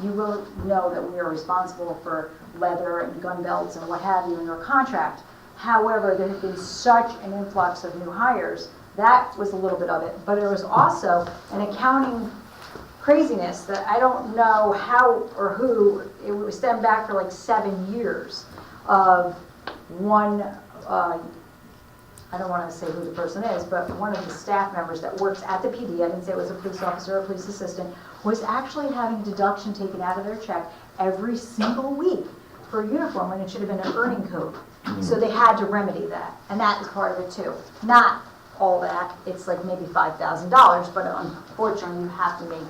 you will know that we are responsible for leather and gun belts and what have you in your contract. However, there has been such an influx of new hires, that was a little bit of it. But there was also an accounting craziness that I don't know how or who, it was stemmed back for like 7 years of one, I don't want to say who the person is, but one of the staff members that works at the PD, I didn't say it was a police officer or a police assistant, was actually having deduction taken out of their check every single week for a uniform when it should have been an earning code. So they had to remedy that, and that is part of it too. Not all that, it's like maybe $5,000, but unfortunately you have to make it.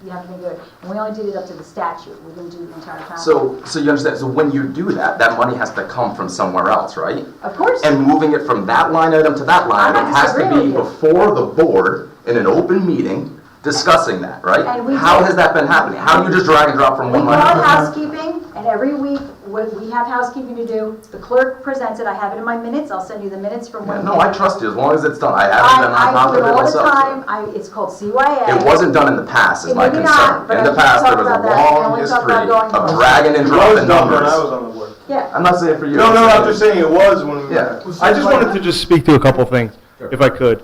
And we only did it up to the statute, we didn't do the entire contract. So you understand, so when you do that, that money has to come from somewhere else, right? Of course. And moving it from that line item to that line I'm item not has to disagreeing be with you. before the board in an open meeting discussing that, right? And we How did. has that been happening? How do you just drag and drop from We one go line on item? housekeeping, and every week, when we have housekeeping to do, the clerk presents it, I have it in my minutes, I'll send you the minutes from when. No, I trust you, as long as it's done. I haven't been on I top do of it it all the myself. time, it's called CYA. It wasn't done in the past, is It my may be concern. not, but In I the can past, there talk was a about that. I can long only talk history about going of forward. dragging and It was dropping done when I numbers. was on the board. Yeah. I'm not saying for you. No, I'm just saying it was when we. Yeah. I just wanted to just speak to a couple things, if I could.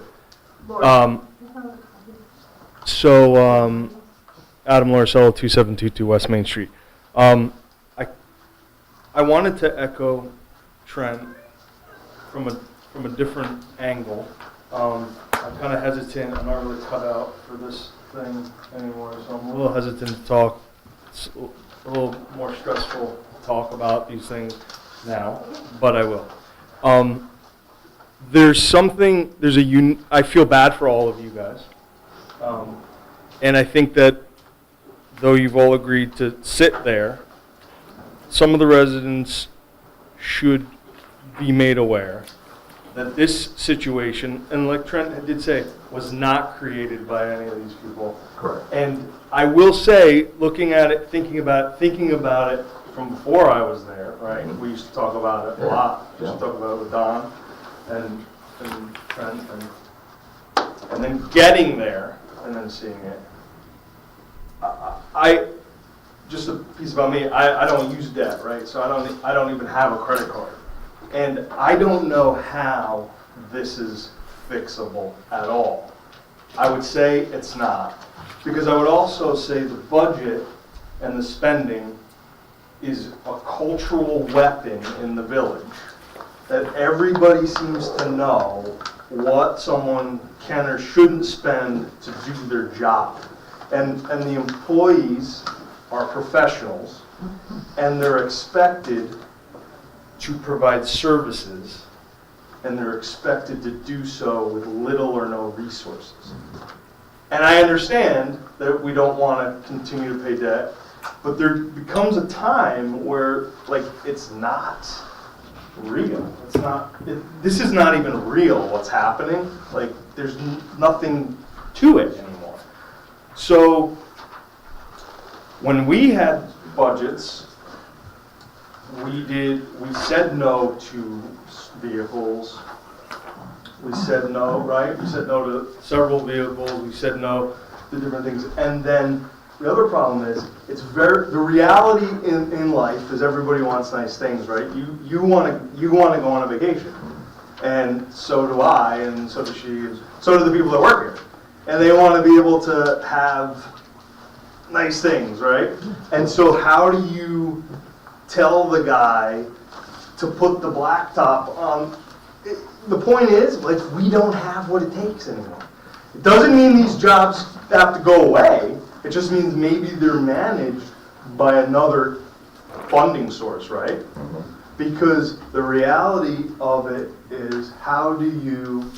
Adam Lorisello, 2722 West Main Street. I wanted to echo Trent from a different angle. I'm kind of hesitant. I'm not really cut out for this thing anymore, so I'm a little hesitant to talk. It's a little more stressful to talk about these things now, but I will. I feel bad for all of you guys. And I think that though you've all agreed to sit there, some of the residents should be made aware that this situation, and like Trent did say, was not created by any of these people. Correct. And I will say, looking at it, thinking about it from before I was there, right? We used to talk about it a lot. We used to talk about it with Don and Trent, and then getting there and then seeing it. Just a piece about me, I don't use debt, right? So I don't even have a credit card. And I don't know how this is fixable at all. I would say it's not. Because I would also say the budget and the spending is a cultural weapon in the village. That everybody seems to know what someone can or shouldn't spend to do their job. And the employees are professionals, and they're expected to provide services, and they're expected to do so with little or no resources. And I understand that we don't want to continue to pay debt, but there becomes a time where, like, it's not real. This is not even real, what's happening. Like, there's nothing to it anymore. So, when we had budgets, we said no to vehicles. We said no, right? We said no to several vehicles. We said no to different things. And then the other problem is, the reality in life is everybody wants nice things, right? You want to go on a vacation, and so do I, and so does she, and so do the people that work here, and they want to be able to have nice things, right? And so how do you tell the guy to put the blacktop on? The point is, like, we don't have what it takes anymore. It doesn't mean these jobs have to go away. It just means maybe they're managed by another funding source, right? Because the reality of it is, how do you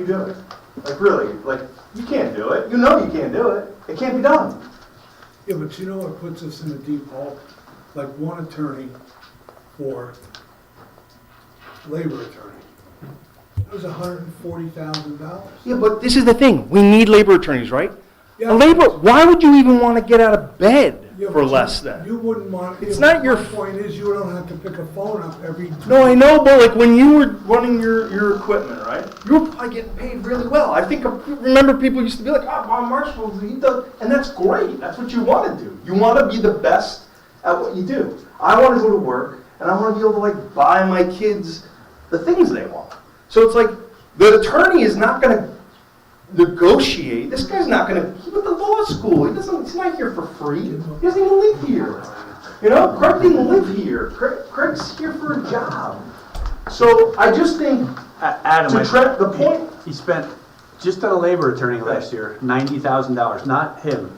do it? Like, really, like, you can't do it. You know you can't do it. It can't be done. Yeah, but you know what puts us in a deep hole? Like one attorney for labor attorney. It was $140,000. Yeah, but this is the thing. We need labor attorneys, right? Yeah. Why would you even want to get out of bed Yeah, for but less than. You wouldn't want. It's not your My point is, you don't have to pick a phone up every. No, I know, but like when you were running your equipment, right? You were probably getting paid really well. I think remember people used to be like, "Oh, Bob Marshall, he does," and that's great. That's what you want to do. You want to be the best at what you do. I want to go to work, and I want to be able to like buy my kids the things they want. So it's like the attorney is not going to negotiate. This guy's not going to. He went to law school. He's not here for free. He doesn't even live here. You know, Craig didn't live here. Craig's here for a job. So I just think Adam, the point. He spent, just on a labor attorney last year, $90,000, not him.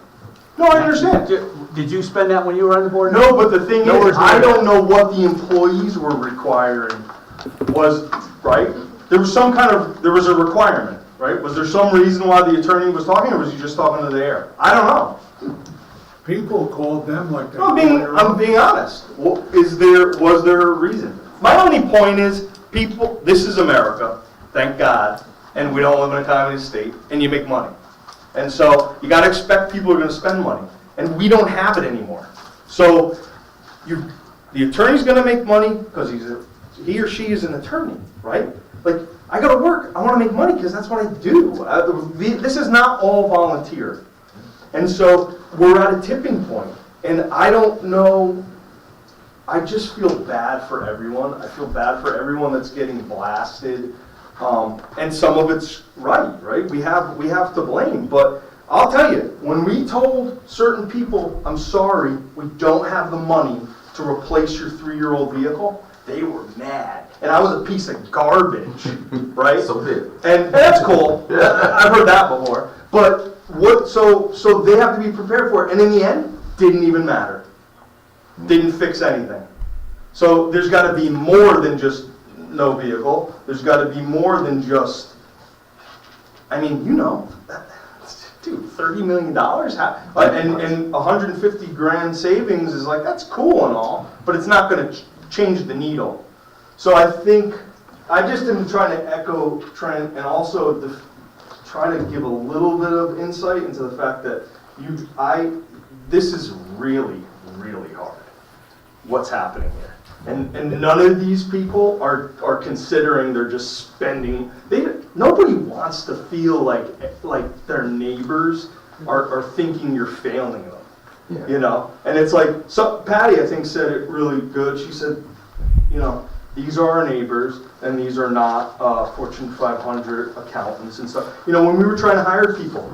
No, I understand. Did you spend that when you were on the board? No, but the thing is, I don't know what the employees were requiring was, right? There was there was a requirement, right? Was there some reason why the attorney was talking, or was he just talking to the air? I don't know. People called them like that. I'm being honest. Was there a reason? My only point is, people, this is America, thank God, and we don't live in a communist state, and you make money. And so you got to expect people are going to spend money, and we don't have it anymore. So the attorney's going to make money because he or she is an attorney, right? Like, I go to work, I want to make money because that's what I do. This is not all volunteer. And so we're at a tipping point, and I don't know, I just feel bad for everyone. I feel bad for everyone that's getting blasted, and some of it's right? We have to blame, but I'll tell you, when we told certain people, I'm sorry, we don't have the money to replace your 3-year-old vehicle, they were mad. And I was a piece of garbage, right? So big. And that's cool. I've heard that before. But so they have to be prepared for it. And in the end, didn't even matter. Didn't fix anything. So there's got to be more than just no vehicle. There's got to be more than just, I mean, dude, $30 million and 150 grand savings is like, that's cool and all, but it's not going to change the needle. So I think, I just am trying to echo Trent and also try to give a little bit of insight into the fact that this is really, really hard, what's happening here. And none of these people are considering they're just spending. Nobody wants to feel like their neighbors are thinking you're failing them. Yeah. You know? And it's like, so Patty, I think, said it really good. She said, these are our neighbors, and these are not Fortune 500 accountants and stuff. When we were trying to hire people,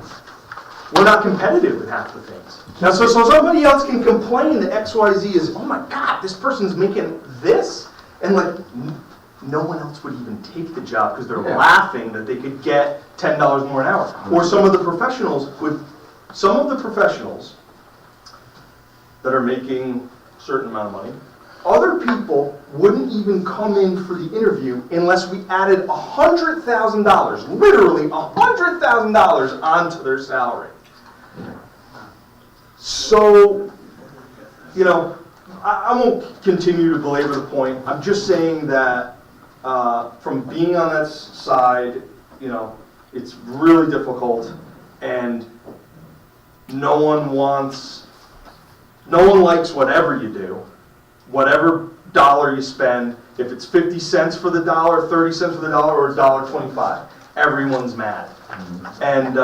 we're not competitive with half the things. Now, so somebody else can complain that XYZ is, oh my God, this person's making this, and like no one else would even take the job because they're laughing that they could get $10 more an hour. Or some of the professionals that are making a certain amount of money, other people wouldn't even come in for the interview unless we added $100,000, literally $100,000 onto their salary. So, I won't continue to belabor the point. I'm just saying that from being on that side, it's really difficult, and no one likes whatever you do, whatever dollar you spend. If it's 50 cents for the dollar, 30 cents for the dollar, or $1.25, everyone's mad. And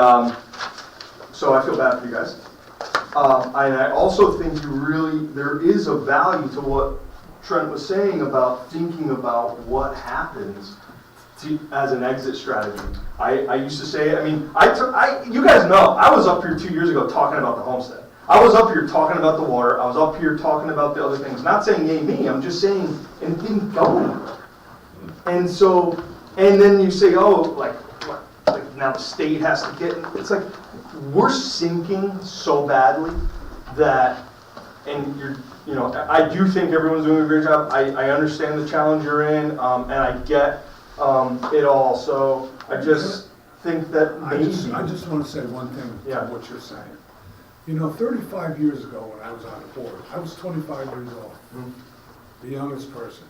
so I feel bad for you guys. And I also think there is a value to what Trent was saying about thinking about what happens as an exit strategy. I used to say, you guys know, I was up here 2 years ago talking about the homestead. I was up here talking about the water. I was up here talking about the other things. Not saying yay me, I'm just saying it didn't go anywhere. And so, and then you say, like now the state has to get, it's like, we're sinking so badly that, and I do think everyone's doing a great job. I understand the challenge you're in, and I get it all. So I just think that maybe. I just want to say one thing to what you're saying. 35 years ago when I was on the board, I was 25 years old, the youngest person.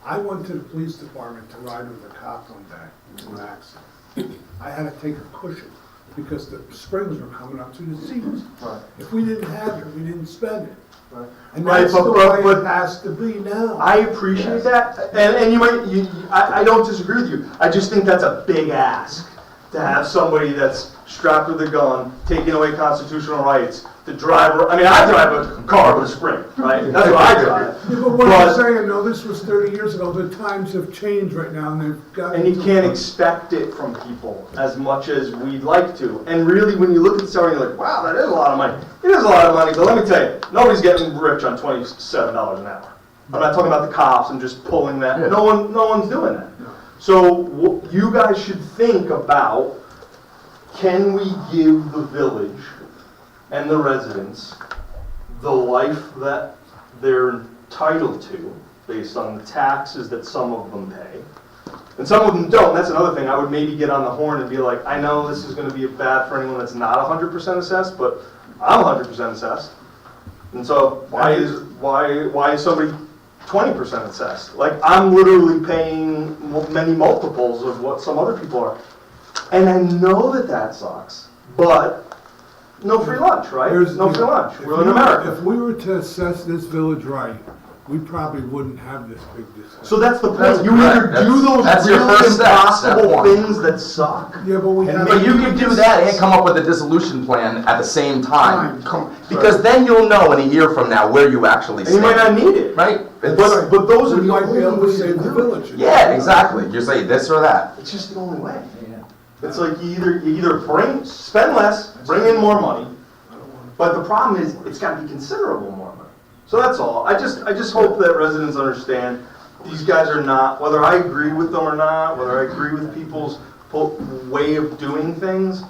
I went to the police department to ride with a cop one day into an accident. I had to take a cushion because the springs were coming up to the seats. Right. If we didn't have it, we didn't spend it. Right. And Right, that's but- the but- way but- it has to be now. I appreciate that, and you might, I don't disagree with you. I just think that's a big ask, to have somebody that's strapped with a gun, taking away constitutional rights, to drive, I mean, I drive a car with a spring, right? That's what I drive. Yeah, but what I'm saying, no, this was 30 years ago, the times have changed right now, and they've got. And you can't expect it from people as much as we'd like to. And really, when you look at the salary, you're like, wow, that is a lot of money. It is a lot of money, but let me tell you, nobody's getting rich on $27 an hour. I'm not talking about the cops, I'm just pulling that, no one's doing that. So you guys should think about, can we give the village and the residents the life that they're entitled to based on the taxes that some of them pay? And some of them don't. That's another thing. I would maybe get on the horn and be like, I know this is going to be bad for anyone that's not 100% assessed, but I'm 100% assessed. And so why is somebody 20% assessed? Like, I'm literally paying many multiples of what some other people are. And I know that sucks, but no free lunch, right? No free lunch. We're in America. If we were to assess this village right, we probably wouldn't have this big discussion. So that's the point. You either do those your really first step, impossible step one. things that suck. Yeah, but we have. But you can do that and come up with a dissolution plan at the same time. Because then you'll know in a year from now where you actually And you stand. might not need it. Right? But those are We the might be able only to ways save to the do it. village. Yeah, exactly. You say this or that. It's just the only way. It's like you either spend less, bring in more money, but the problem is it's got to be considerable more money. So that's all. I just hope that residents understand these guys are not, whether I agree with them or not, whether I agree with people's way of doing things,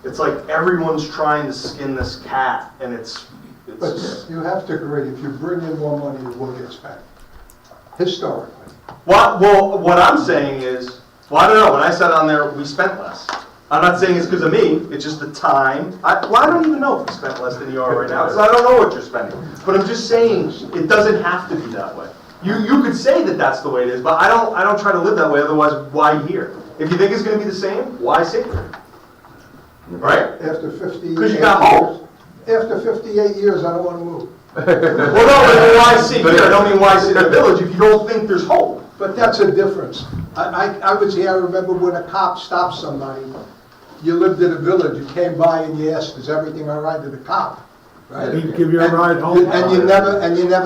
it's like everyone's trying to skin this cat, and it's But you have to agree, if you bring in more money, it will get spent, historically. Well, what I'm saying is, well, I don't know, when I said on there, we spent less. I'm not saying it's because of me, it's just the time. I don't even know if we spent less than you are right now, because I don't know what you're spending. But I'm just saying, it doesn't have to be that way. You could say that that's the way it is, but I don't try to live that way, otherwise, why here? If you think it's gonna be the same, why sit here? Right? After 58 Because you got hope. years, after 58 years, I don't want to move. Well, no, but why sit here? I don't mean why sit in the village if you don't think there's hope. But that's a difference. I was here, I remember when a cop stopped somebody, you lived in a village, you came by and you asked, is everything all right to the cop? Right? He'd give you a ride home. And you never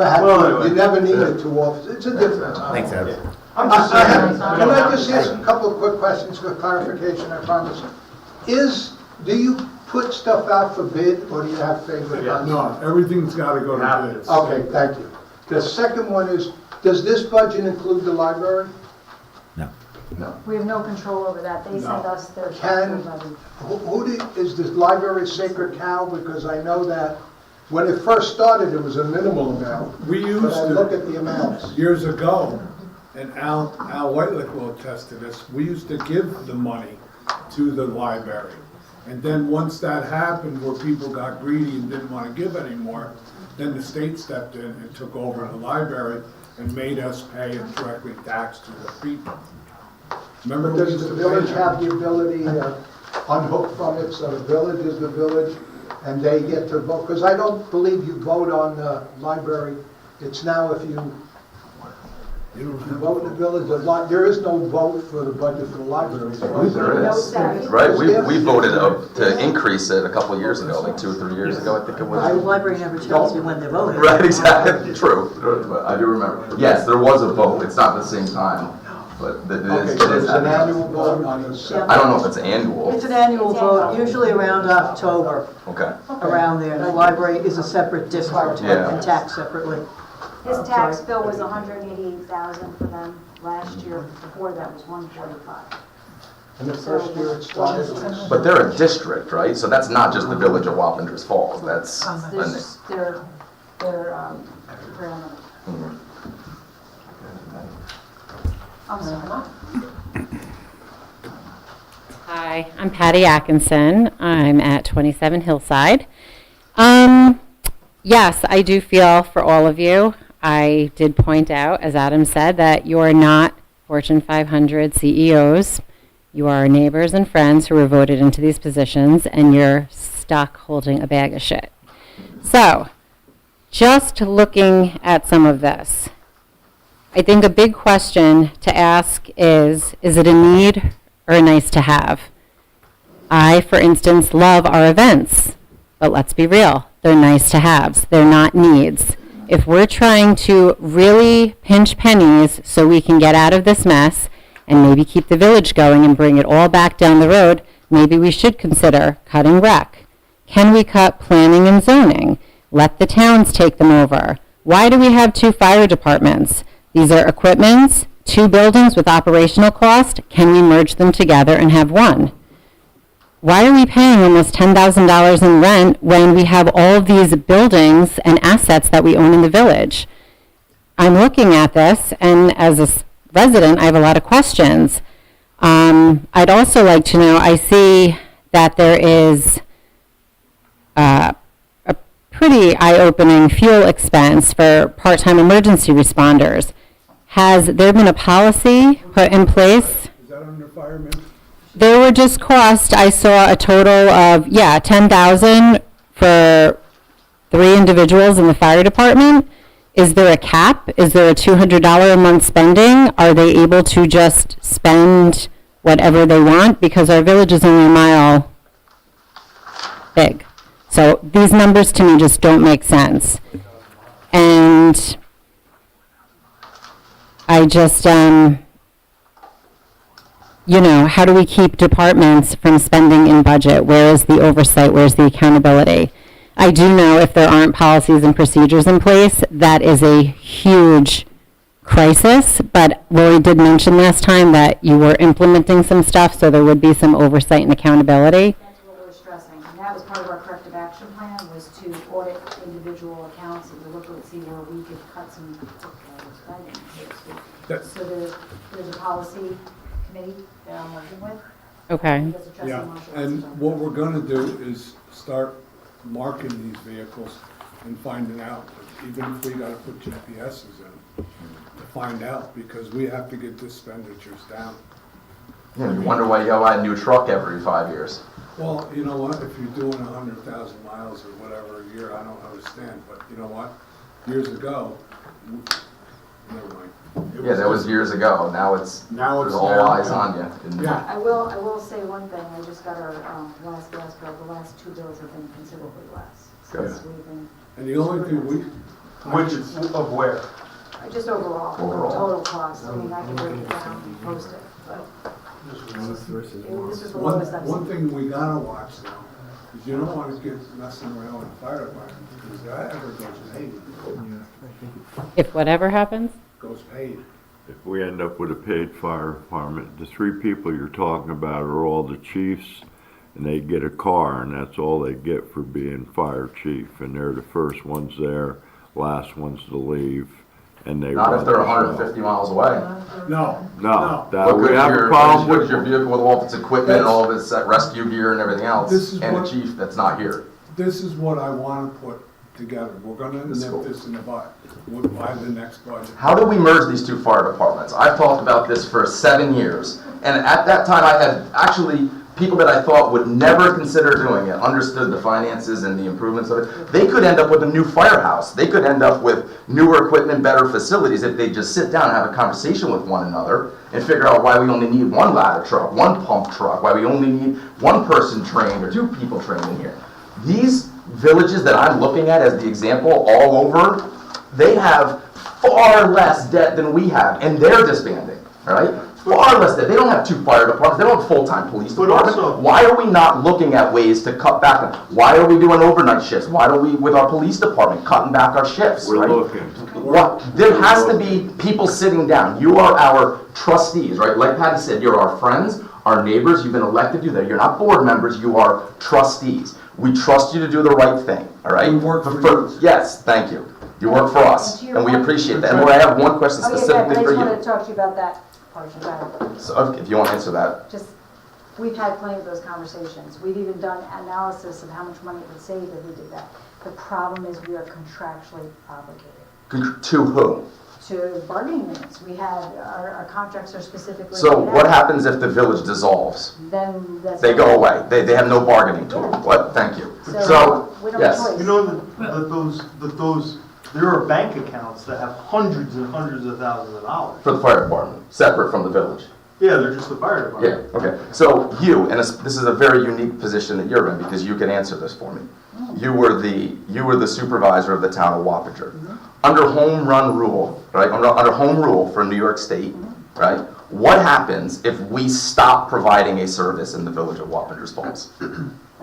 had, Well, anyway. you never needed two officers. It's a difference. Thanks, Ed. I'm just saying. Can I just ask a couple of quick questions for clarification, I promise? Do you put stuff out for bid, or do you have favorite? No, everything's got to go to bids. Okay, thank you. The second one is, does this budget include the library? We have no control over that. They send us their Can- budget. Is the library sacred cow? Because I know that when it first started, it was a minimal amount. We But used I look to, at the amounts. years ago, and Al Whitelick will attest to this, we used to give the money to the library. And then once that happened, where people got greedy and didn't want to give anymore, then the state stepped in and took over the library and made us pay and directly tax to the people. Remember, we Does used the to village pay have the ability to unhook from it, so the village is the village, and they get to vote? Because I don't believe you vote on the library. It's now if you vote in the village, there is no vote for the budget for the library. There is. Right, we voted to increase it a couple of years ago, like 2 or 3 years ago, I think it The was. library never tells you when they're voting. Right, exactly, true. But I do remember. Yes, there was a vote. It's not the same time, but it Okay, is. so it's an annual vote on the. I don't know if it's annual. It's an annual vote, usually around October, Okay. around there. The library is a separate district Yeah. and taxed separately. His tax bill was $188,000 for them last year. Before that was $145,000. And the first year it started. But they're a district, right? So that's not just the village of Wappingers Falls. That's. This, their parameter. Mhm. I'm sorry. Hi, I'm Patty Atkinson. I'm at 27 Hillside. Yes, I do feel for all of you. I did point out, as Adam said, that you're not Fortune 500 CEOs. You are our neighbors and friends who were voted into these positions, and you're stuck holding a bag of shit. So, just looking at some of this, I think a big question to ask is it a need or a nice to have? I, for instance, love our events, but let's be real, they're nice to haves, they're not needs. If we're trying to really pinch pennies so we can get out of this mess and maybe keep the village going and bring it all back down the road, maybe we should consider cutting rec. Can we cut planning and zoning? Let the towns take them over. Why do we have 2 fire departments? These are equipments, 2 buildings with operational cost. Can we merge them together and have one? Why are we paying almost $10,000 in rent when we have all of these buildings and assets that we own in the village? I'm looking at this, and as a resident, I have a lot of questions. I'd also like to know, I see that there is a pretty eye-opening fuel expense for part-time emergency responders. Has there been a policy put in place? Is that under firemen? There were just costs, I saw a total of, $10,000 for 3 individuals in the fire department. Is there a cap? Is there a $200 a month spending? Are they able to just spend whatever they want? Because our village is only a mile big. So these numbers to me just don't make sense. And I just, how do we keep departments from spending in budget? Where is the oversight? Where's the accountability? I do know if there aren't policies and procedures in place, that is a huge crisis. But Lori did mention last time that you were implementing some stuff, so there would be some oversight and accountability. That's what we're stressing, and that was part of our corrective action plan, was to audit individual accounts and to look and see where we could cut some spending, so to speak. So there's a policy committee that I'm working with. Okay. That's addressing Yeah, martial and arts. what we're gonna do is start marking these vehicles and finding out, even if we gotta put GPSs in, to find out, because we have to get the expenditures down. You wonder why you gotta buy a new truck every 5 years. Well, you know what, if you're doing 100,000 miles or whatever a year, I don't understand, but you know what? Years ago, never mind. Yeah, that was years ago. Now it's all eyes on you. And Yeah. I will say one thing, I just got our last gas bill, the last 2 bills have been considerably less. Since we've been, And the only thing Which, of where? just overall, Overall. total cost, I mean, I can break it down and post it, but this is the lowest I've one seen. thing we gotta watch now, is you don't wanna get messing around with the fire department, because that ever goes paid, If whatever happens? goes paid. If we end up with a paid fire department, the 3 people you're talking about are all the chiefs, and they get a car, and that's all they get for being fire chief. And they're the first ones there, last ones to leave, and they not if run they're the 150 miles away. No. No, But that, we good have your, a problem good with, your vehicle with all of its equipment and all of its rescue gear and everything else, This is and what- the chief that's not here. This is what I wanna put together, we're gonna This is cool. nip this in the butt, by the next budget. How do we merge these 2 fire departments? I've talked about this for 7 years, and at that time I had actually people that I thought would never consider doing it, understood the finances and the improvements of it. They could end up with a new firehouse. They could end up with newer equipment, better facilities if they just sit down and have a conversation with one another and figure out why we only need 1 ladder truck, 1 pump truck, why we only need 1 person trained or 2 people trained in here. These villages that I'm looking at as the example all over, they have far less debt than we have, and they're disbanding, all right? Far less debt. They don't have 2 fire departments. They don't have full-time police departments. Why are we not looking at ways to cut back on? Why are we doing overnight shifts? Why are we, with our police department, cutting back our shifts, we're right? looking. What? There has to be people sitting down. You are our trustees, right? Like Patty said, you're our friends, our neighbors. You've been elected to that. You're not board members. You are trustees. We trust you to do the right thing, all right? We work for you. Yes, thank you. You work for us, and we appreciate that. And Lori, I have one question Oh, yeah, specifically but I for just wanted to you. talk to you about that portion, go ahead. So if you want to answer that. Just, we've had plenty of those conversations. We've even done analysis of how much money it would save if we did that. The problem is we are contractually obligated. To who? to bargaining units. We had, our contracts are specifically. So laid what out. happens if the village dissolves? Then that's. They go away. They have no bargaining tool. Yeah. What? Thank you. So, we don't have yes. choice. You know that those, there are bank accounts that have hundreds and hundreds of thousands of dollars. For the fire department, separate from the village. Yeah, they're just the fire Yeah, department. okay. So you, and this is a very unique position that you're in because you can answer this for me. You were the supervisor of the town of Wappinger. Under home run rule, right? Under home rule for New York State, right? What happens if we stop providing a service in the village of Wappingers Falls?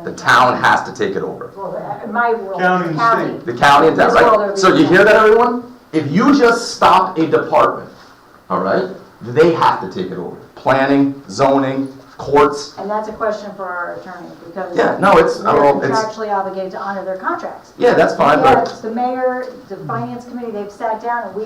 The town has to take it over. Well, in my world, County the and county. The county and town, This world, right? it'll So be you the hear that, county. everyone? If you just stop a department, all right, they have to take it over. Planning, zoning, courts. And that's a question for our attorney, because. Yeah, no, it's- I They're don't know, it's- contractually obligated to honor their contracts. Yeah, that's fine, Yeah, but the mayor, the finance committee, they've sat down and we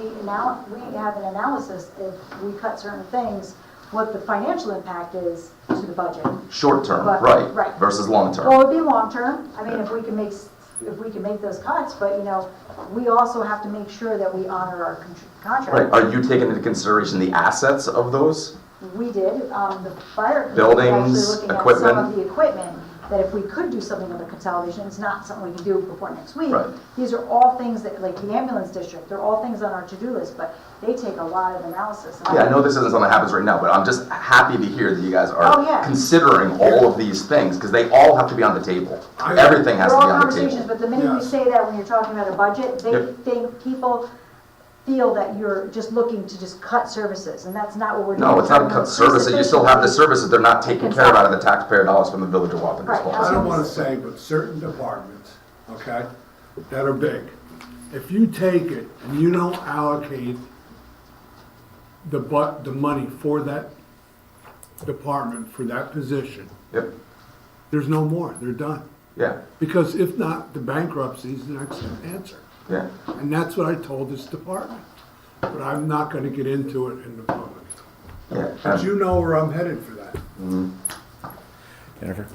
have an analysis if we cut certain things, what the financial impact is to the budget. short term, But- right, right. versus long term. Well, it'd be long-term, I mean, if we can make those cuts, but, you know, we also have to make sure that we honor our Right, contract. are you taking into consideration the assets of those? We did, the fire committee was Buildings, actually looking at equipment? some of the equipment, that if we could do something with the consolidation, it's not something we can do before next week. Right. These are all things that, like the ambulance district, they're all things on our to-do list, but they take a lot of analysis. And Yeah, I know this isn't something that happens right now, but I'm just happy to hear that you guys Oh, are yeah. considering all of these things, because they all have to be on the table. Everything has They're to all be on the conversations, table. but the minute you Yes. say that when you're talking about a budget, they Yep. think, people feel that you're just looking to just cut services, and that's not what we're doing. No, it's not We're cut trying to services, you still have the services, they're not taken care of out of the taxpayer dollars from the village of Wappingers Right. Falls. I don't wanna say, but certain departments, okay, that are big, if you take it and you don't allocate the money for that department, for that position, Yep, there's no more, they're done. yeah, Because if not, the bankruptcy is the next answer. yeah. And that's what I told this department. But I'm not gonna get into it in the public. Yeah, But you know where I'm headed for that. Jennifer?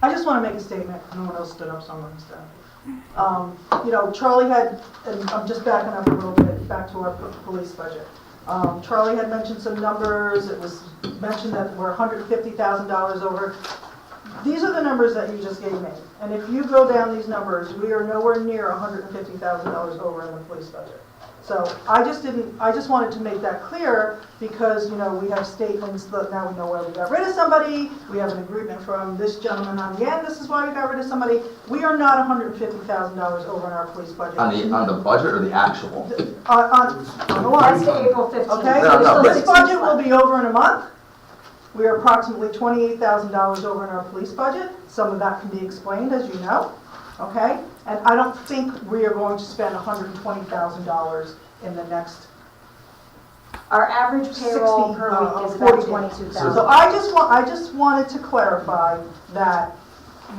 I just want to make a statement. No one else stood up, so I'm going to stand. You know, Charlie had, and I'm just backing up a little bit, back to our police budget. Charlie had mentioned some numbers. It was mentioned that we're $150,000 over. These are the numbers that you just gave me. And if you go down these numbers, we are nowhere near $150,000 over in the police budget. So I just wanted to make that clear because, you know, we have statements that now we know why we got rid of somebody. We have an agreement from this gentleman on the end, this is why we got rid of somebody. We are not $150,000 over in our police budget. On the budget or the actual? On the That's line. to April 15th. Okay, No, no, so this but- budget will be over in a month. We are approximately $28,000 over in our police budget. Some of that can be explained, as you know, okay? And I don't think we are going to spend $120,000 in the next. Our average payroll 60, per week is 40 about days. 22,000. So I just wanted to clarify that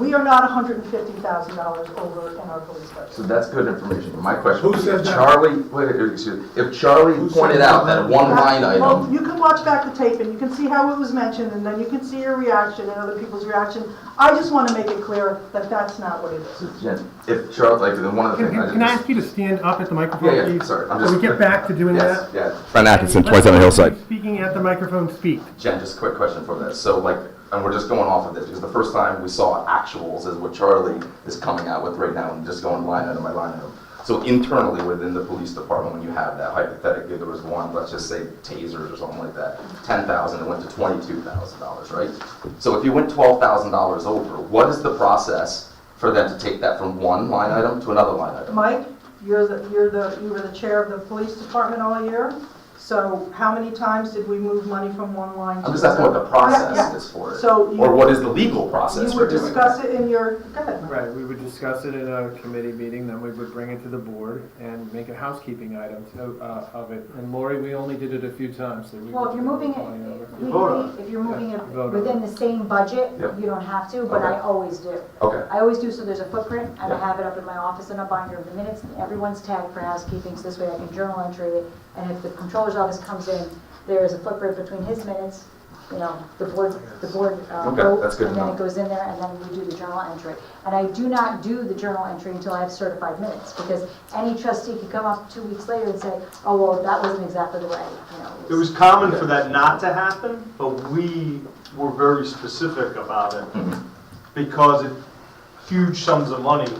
we are not $150,000 over in our police budget. So that's good information. My question Who was, said if that? Charlie, wait, excuse me, if Charlie Who said pointed that? out that one line Well, item, you can watch back the tape and you can see how it was mentioned and then you can see your reaction and other people's reaction. I just want to make it clear that that's not what it is. Jen, if Charlie, like, one of the things. Can I ask you to stand up at the microphone, Yeah, please? yeah, sorry, I'm So we just- get back to doing Yes, that? yeah. Fran Atkinson, Let 27 Hillside. who's speaking at the microphone speak. Jen, just a quick question for this. So like, and we're just going off of this, because the first time we saw actuals is what Charlie is coming out with right now, and just going line item by line item. So internally within the police department, when you have that, hypothetically, there was one, let's just say tasers or something like that, 10,000, it went to $22,000, right? So if you went $12,000 over, what is the process for them to take that from one line item to another line item? Mike, you were the chair of the police department all year. So how many times did we move money from one line to I'm just asking what the another? process Yeah. is for it. So you- Or what is the legal process You for would doing discuss that? it in your, go ahead. Right, we would discuss it in a committee meeting, then we would bring it to the board and make a housekeeping item of it. And Lori, we only did it a few times. So we Well, if you're moving it, You vote on legally, if you're moving it Vote on within the same budget, Yep. you don't have to, but Okay. I always do. Okay. I always do, so there's a footprint, and I Yeah. have it up in my office in a binder of the minutes, and everyone's tagged for housekeeping, so this way I can journal entry it, and if the controller's office comes in there is a footprint between his minutes, the board Okay, vote, that's good and to then know. it goes in there, and then we do the journal entry. And I do not do the journal entry until I have certified minutes, because any trustee could come up 2 weeks later and say, oh, well, that wasn't exactly the way, It was common for that not to happen, but we were very specific about it because huge sums of money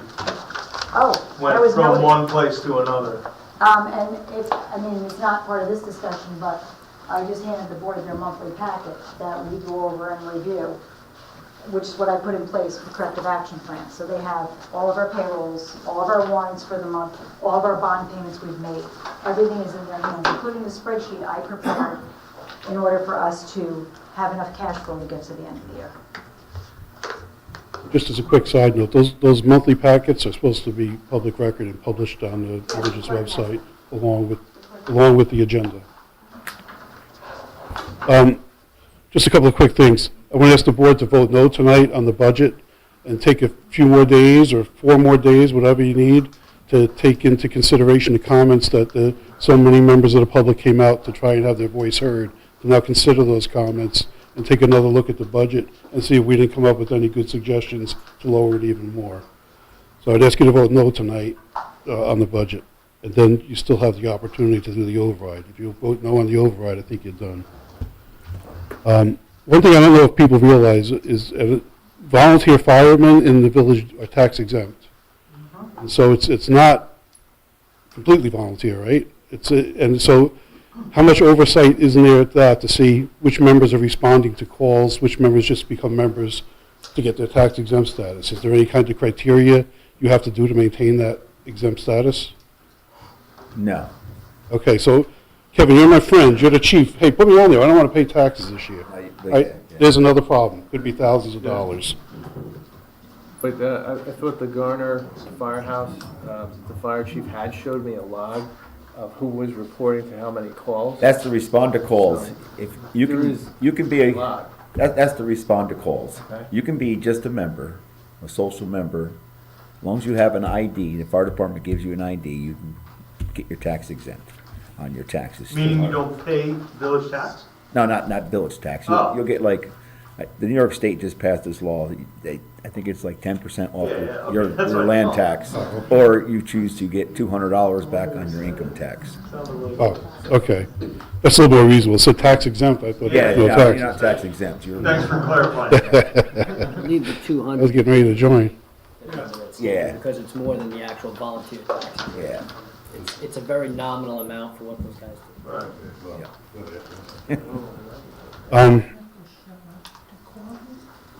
Oh, went that was from noted. one place to another. And it's not part of this discussion, but I just handed the board their monthly packet that we go over and review, which is what I put in place for corrective action plans. So they have all of our payrolls, all of our warrants for the month, all of our bond payments we've made. Everything is in their hands, including the spreadsheet I prepared in order for us to have enough cash flow to get to the end of the year. Just as a quick side note, those monthly packets are supposed to be public record and published on the village's website along with the agenda. Just a couple of quick things. I want to ask the board to vote no tonight on the budget and take a few more days or 4 more days, whatever you need, to take into consideration the comments that so many members of the public came out to try and have their voice heard. To now consider those comments and take another look at the budget and see if we didn't come up with any good suggestions to lower it even more. So I'd ask you to vote no tonight on the budget. And then you still have the opportunity to do the override. If you vote no on the override, I think you're done. One thing I don't know if people realize is volunteer firemen in the village are tax exempt. And so it's not completely volunteer, right? And so how much oversight isn't there at that to see which members are responding to calls, which members just become members to get their tax exempt status? Is there any kind of criteria you have to do to maintain that exempt status? No. Okay, so Kevin, you're my friend, you're the chief. Hey, put me on there, I don't want to pay taxes this year. Right? There's another problem, could be thousands of dollars. But I thought the Garner Firehouse, the fire chief had showed me a log of who was reporting to how many calls. That's the respond to calls. If you There can, is you can be a lot. that's the respond to calls. Okay. You can be just a member, a social member. As long as you have an ID, the fire department gives you an ID, you can get your tax exempt on your taxes. Meaning you don't pay village tax? No, not village tax. Oh. You'll get the New York State just passed this law. I think it's like 10% off okay. your That's what I land thought. tax, or you choose to get $200 back on your income tax. Oh, okay. That's a little more reasonable. So tax exempt, I thought. Yeah, no you're tax. not tax exempt. You're, Thanks for clarifying. Leave the I 200. was getting ready to join. Yeah. Because it's more than the actual volunteer tax. Yeah. It's a very nominal amount for what those guys do.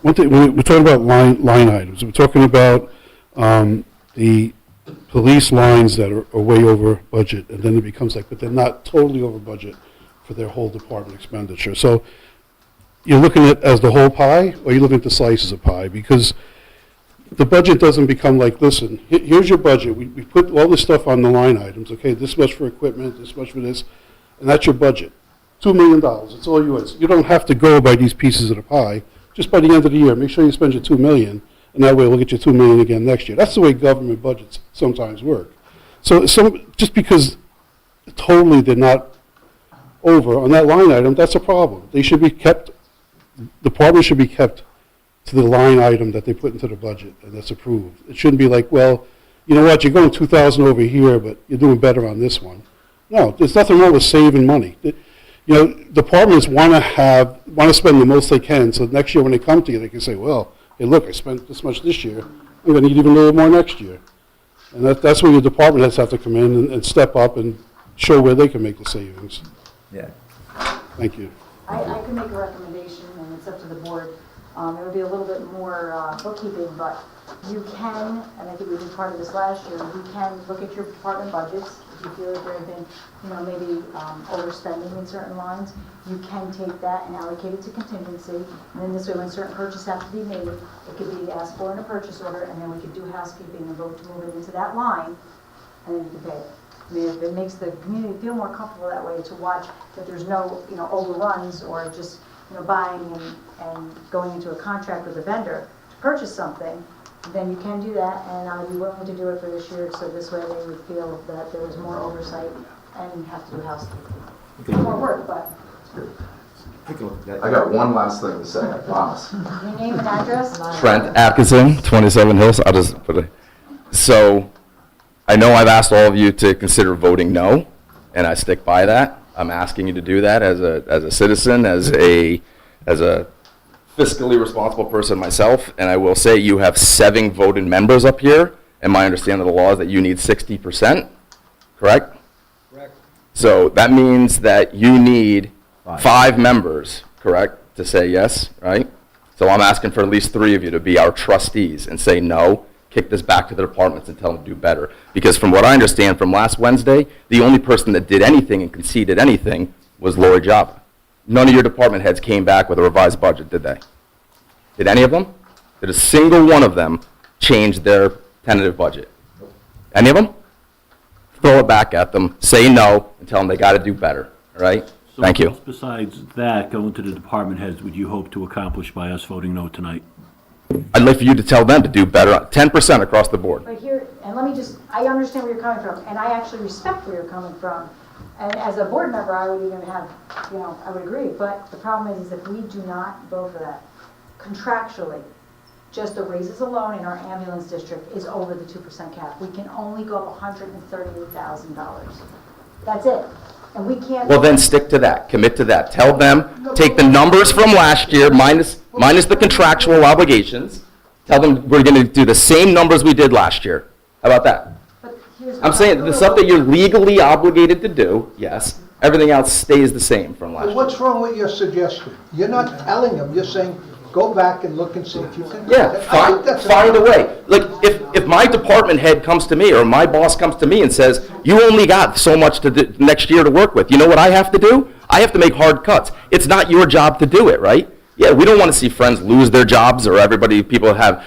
One thing, we're talking about line items. We're talking about the police lines that are way over budget, and then it becomes but they're not totally over budget for their whole department expenditure. So you're looking at as the whole pie, or you're looking at the slices of pie? Because the budget doesn't become listen, here's your budget. We put all this stuff on the line items, okay? This much for equipment, this much for this, and that's your budget. $2 million, it's all yours. You don't have to go by these pieces of the pie. Just by the end of the year, make sure you spend your $2 million, and that way we'll get you $2 million again next year. That's the way government budgets sometimes work. So just because totally they're not over on that line item, that's a problem. They should be kept, the department should be kept to the line item that they put into the budget, and that's approved. It shouldn't be well, you know what, you're going 2,000 over here, but you're doing better on this one. No, there's nothing wrong with saving money. Departments want to spend the most they can, so next year when they come to you, they can say, well, hey, look, I spent this much this year, I'm going to need even a little more next year. And that's where your department heads have to come in and step up and show where they can make the savings. Yeah. Thank you. I can make a recommendation, and it's up to the board. It would be a little bit more bookkeeping, but you can, and I think we did part of this last year, you can look at your department budgets. If you feel that there have been, maybe overspending in certain lines, you can take that and allocate it to contingency. And then this way, when certain purchases have to be made, it could be asked for in a purchase order, and then we could do housekeeping and vote to move it into that line, and then you can pay it. I mean, if it makes the community feel more comfortable that way to watch that there's no, overruns or just, buying and going into a contract with a vendor to purchase something, then you can do that, and I'd be willing to do it for this year, so this way they would feel that there was more oversight and have to do housekeeping. More work, but I got one last thing to say, I promise. Your name and address? Trent Atkinson, 27 Hills. I'll just put it. So, I know I've asked all of you to consider voting no, and I stick by that. I'm asking you to do that as a citizen, as a fiscally responsible person myself, and I will say you have 7 voted members up here, and my understanding of the law is that you need 60%, correct? Correct. So that means that you need 5 members, correct, to say yes, right? So I'm asking for at least 3 of you to be our trustees and say no, kick this back to the departments and tell them to do better. Because from what I understand from last Wednesday, the only person that did anything and conceded anything was Lori Java. None of your department heads came back with a revised budget, did they? Did any of them? Did a single one of them change their tentative budget? Any of them? Throw it back at them, say no, and tell them they got to do better, all right? So Thank you. what else besides that, going to the department heads, would you hope to accomplish by us voting no tonight? I'd like for you to tell them to do better, 10% across the board. But here, and let me just, I understand where you're coming from, and I actually respect where you're coming from. And as a board member, I would even have, I would agree. But the problem is if we do not vote for that, contractually, just the raises alone in our ambulance district is over the 2% cap. We can only go up $138,000. That's it. And we can't. Well, then stick to that, commit to that. Tell them, take the numbers from last year minus the contractual obligations. Tell them we're going to do the same numbers we did last year. How about that? I'm saying the stuff that you're legally obligated to do, yes. Everything else stays the same from last Well, year. what's wrong with your suggestion? You're not telling them, you're saying, go back and look and see if you can. Yeah, I think that's find a way. Like, if my department head comes to me or my boss comes to me and says, you only got so much to do next year to work with, you know what I have to do? I have to make hard cuts. It's not your job to do it, right? Yeah, we don't want to see friends lose their jobs or people have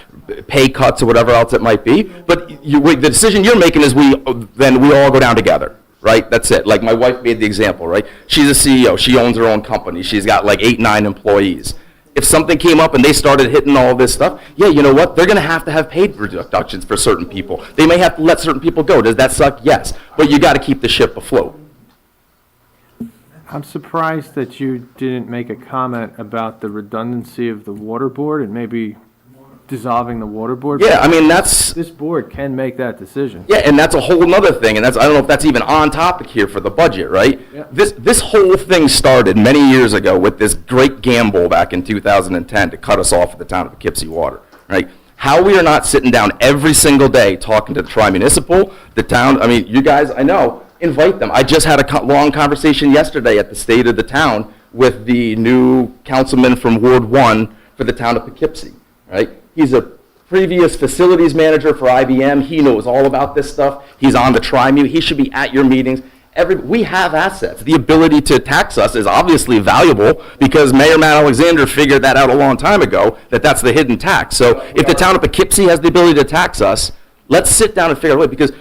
pay cuts or whatever else it might be. But the decision you're making is then we all go down together, right? That's it. Like my wife made the example, right? She's a CEO. She owns her own company. She's got like 8, 9 employees. If something came up and they started hitting all this stuff, yeah, you know what? They're going to have pay reductions for certain people. They may have to let certain people go. Does that suck? Yes. But you got to keep the ship afloat. I'm surprised that you didn't make a comment about the redundancy of the water board and maybe dissolving the water board. Yeah, I mean, that's... This board can make that decision. Yeah, and that's a whole nother thing, and I don't know if that's even on topic here for the budget, right? Yeah. This whole thing started many years ago with this great gamble back in 2010 to cut us off at the town of Poughkeepsie Water, right? How we are not sitting down every single day talking to the tri-municipal, the town, I mean, you guys, I know, invite them. I just had a long conversation yesterday at the state of the town with the new councilman from Ward 1 for the town of Poughkeepsie, right? He's a previous facilities manager for IBM. He knows all about this stuff. He's on the tri-mu. He should be at your meetings. We have assets. The ability to tax us is obviously valuable because Mayor Matt Alexander figured that out a long time ago, that that's the hidden tax. So if the town of Poughkeepsie has the ability to tax us, let's sit down and figure out a way, because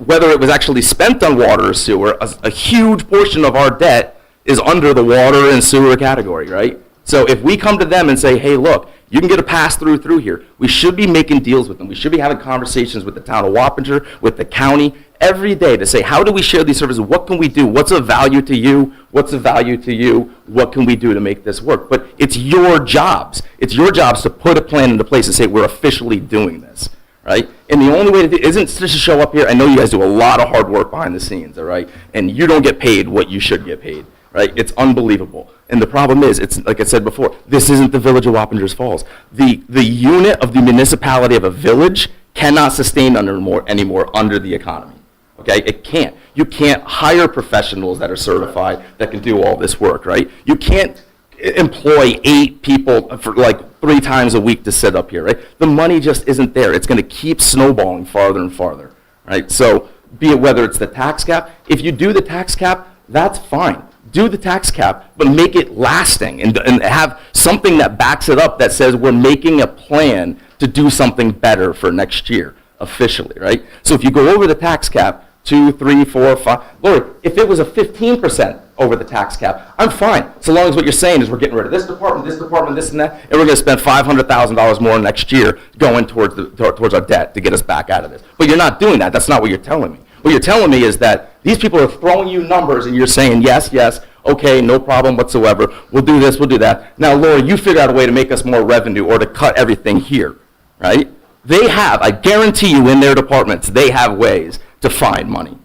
whether it was actually spent on water or sewer, a huge portion of our debt is under the water and sewer category, right? So if we come to them and say, hey, look, you can get a pass-through here, we should be making deals with them. We should be having conversations with the town of Wappinger, with the county, every day to say, how do we share these services? What can we do? What's of value to you? What's of value to you? What can we do to make this work? But it's your jobs. It's your jobs to put a plan into place and say, we're officially doing this, right? And the only way to do it isn't just to show up here. I know you guys do a lot of hard work behind the scenes, all right? And you don't get paid what you should get paid, right? It's unbelievable. And the problem is, it's like I said before, this isn't the village of Wappingers Falls. The unit of the municipality of a village cannot sustain anymore under the economy. Okay, it can't. You can't hire professionals that are certified that can do all this work, right? You can't employ 8 people for like 3 times a week to sit up here, right? The money just isn't there. It's going to keep snowballing farther and farther, right? So be it whether it's the tax cap, if you do the tax cap, that's fine. Do the tax cap, but make it lasting and have something that backs it up that says we're making a plan to do something better for next year officially, right? So if you go over the tax cap, 2, 3, 4, 5. Lord, if it was a 15% over the tax cap, I'm fine. So long as what you're saying is we're getting rid of this department, this and that, and we're going to spend $500,000 more next year going towards our debt to get us back out of this. But you're not doing that. That's not what you're telling me. What you're telling me is that these people are throwing you numbers and you're saying, yes, yes, Okay, no problem whatsoever. We'll do this, we'll do that. Now, Lori, you figure out a way to make us more revenue or to cut everything here, right? They have, I guarantee you in their departments, they have ways to find money,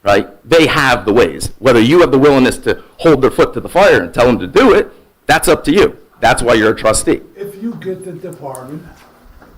right? They have the ways. Whether you have the willingness to hold their foot to the fire and tell them to do it, that's up to you. That's why you're a trustee. If you get the department,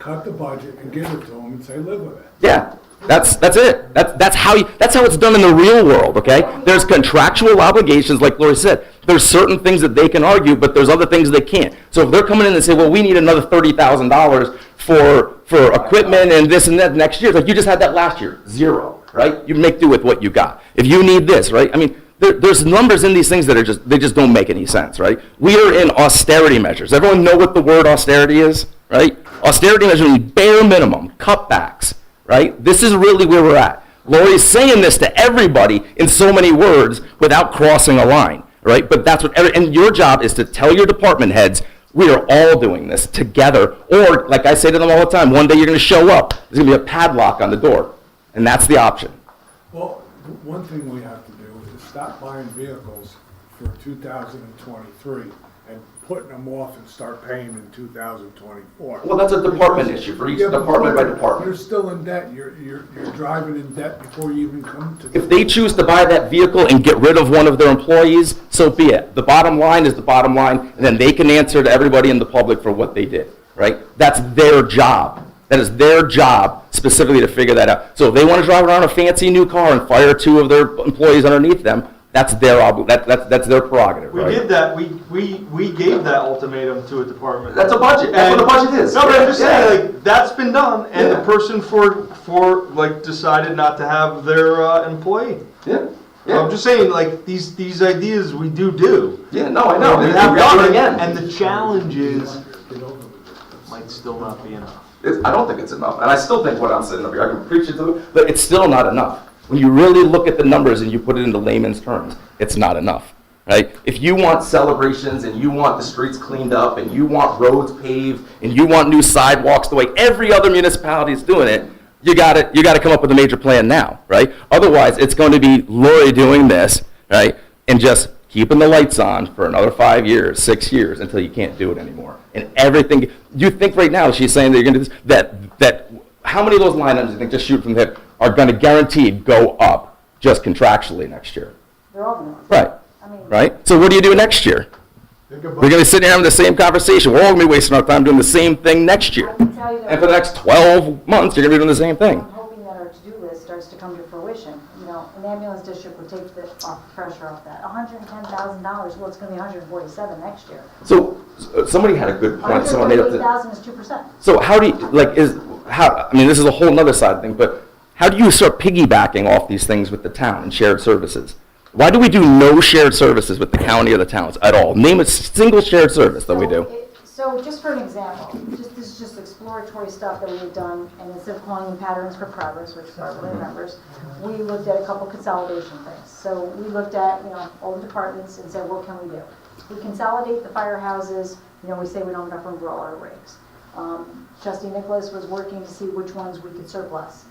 cut the budget and give it to them and say, live with it. Yeah, that's it. That's how it's done in the real world, okay? There's contractual obligations, like Lori said. There's certain things that they can argue, but there's other things they can't. So if they're coming in and say, well, we need another $30,000 for equipment and this and that next year, it's like you just had that last year, zero, right? You make do with what you got. If you need this, right? I mean, there's numbers in these things that are they just don't make any sense, right? We are in austerity measures. Everyone know what the word austerity is, right? Austerity measures mean bare minimum, cutbacks, right? This is really where we're at. Lori's saying this to everybody in so many words without crossing a line, right? But that's what, and your job is to tell your department heads, we are all doing this together. Or, like I say to them all the time, one day you're going to show up, there's going to be a padlock on the door, and that's the option. Well, one thing we have to do is stop buying vehicles for 2023 and putting them off and start paying in 2024. Well, that's a department issue for each department by department. You're still in debt. You're driving in debt before you even come to. If they choose to buy that vehicle and get rid of one of their employees, so be it. The bottom line is the bottom line, and then they can answer to everybody in the public for what they did, right? That's their job. That is their job specifically to figure that out. So if they want to drive around a fancy new car and fire two of their employees underneath them, that's their that's their prerogative, We right? did that, we gave that ultimatum to a department. That's a budget. That's what a budget is. No, but I'm just Yeah. saying, like, that's been done, and the person like, decided not to have their employee. Yeah. Yeah. I'm just saying, like, these ideas we do. Yeah, no, I know. And We have got done it it, again. and the challenge is, might still not be enough. I don't think it's enough. And I still think what I'm saying up here, I can preach it to them, but it's still not enough. When you really look at the numbers and you put it into layman's terms, it's not enough, right? If you want celebrations and you want the streets cleaned up and you want roads paved and you want new sidewalks the way every other municipality is doing it, you got to come up with a major plan now, right? Otherwise, it's going to be Lori doing this, right? And just keeping the lights on for another 5 years, 6 years, until you can't do it anymore. And everything, you think right now, she's saying that you're going to do this, that how many of those line items do you think, just shoot from the hip, are going to guaranteed go up just contractually next year? They're all going to. Right. I mean, Right? So what do you do next year? We're going to sit here having the same conversation. We're all going to be wasting our time doing the same thing next year. I can tell you that. And for the next 12 months, you're going to be doing the same thing. I'm hoping that our to-do list starts to come to fruition. You know, an ambulance district would take the pressure off that. $110,000, well, it's going to be $147 next year. So somebody had a good point. Someone made up the, $148,000 is 2%. so how do you, like, I mean, this is a whole nother side of thing, but how do you start piggybacking off these things with the town and shared services? Why do we do no shared services with the county or the towns at all? Name a single shared service that we do. So just for an example, this is just exploratory stuff that we've done, and instead of calling them patterns for progress, which Barbara remembers, we looked at a couple consolidation things. So we looked at, all the departments and said, what can we do? We consolidate the firehouses, we say we don't have enough room for all our rigs. Trustee Nicholas was working to see which ones we could surplus.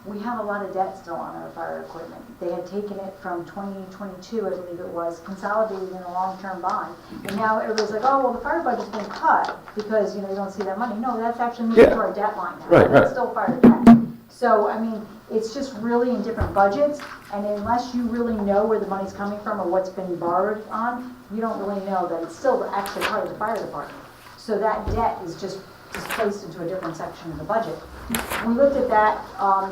We have a lot of debt still on our fire equipment. They had taken it from 2022, I believe it was, consolidated in a long-term bond. And now everybody's like, oh, well, the fire budget's been cut because, you don't see that money. No, that's actually moving to our debt line now. Right. That's still fire debt. So, I mean, it's just really in different budgets, and unless you really know where the money's coming from or what's been borrowed on, you don't really know that it's still actually part of the fire department. So that debt is just placed into a different section of the budget. When we looked at that,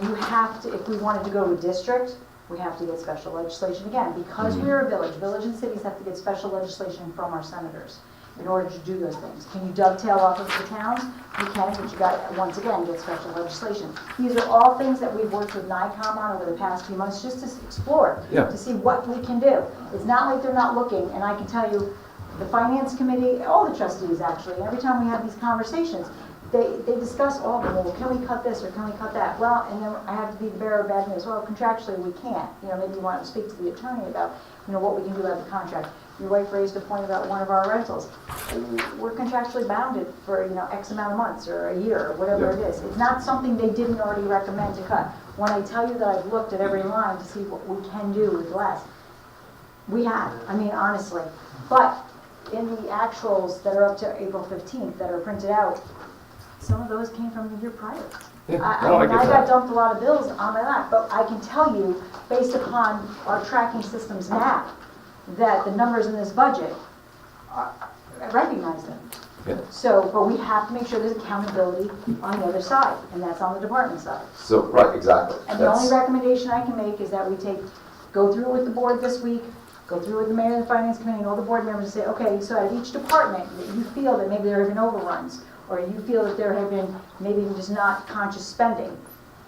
you have to, if we wanted to go to a district, we have to get special legislation again. Because we're a village and cities have to get special legislation from our senators in order to do those things. Can you dovetail off of the towns? You can, but you got to, once again, get special legislation. These are all things that we've worked with NICOM on over the past few months just to explore, to see what we can do. It's not like they're not looking, and I can tell you, the finance committee, all the trustees actually, every time we have these conversations, they discuss all of them. Well, can we cut this or can we cut that? Well, and then I have to be the bearer of bad news. Well, contractually we can't. Maybe you want to speak to the attorney about, what we can do about the contract. Your wife raised a point about one of our rentals. We're contractually bounded for, X amount of months or a year or whatever it is. It's not something they didn't already recommend to cut. When I tell you that I've looked at every line to see what we can do with less, We have, I mean, honestly. But in the actuals that are up to April 15th that are printed out, some of those came from the year prior. I mean, I got dumped a lot of bills on my lap, but I can tell you, based upon our tracking systems now, that the numbers in this budget, I recognize them. So, but we have to make sure there's accountability on the other side, and that's on the department side. So, right, exactly. And the only recommendation I can make is that we go through it with the board this week, go through it with the mayor and the finance committee and all the board members and say, okay, so out of each department, that you feel that maybe there have been overruns, or you feel that there have been maybe just not conscious spending,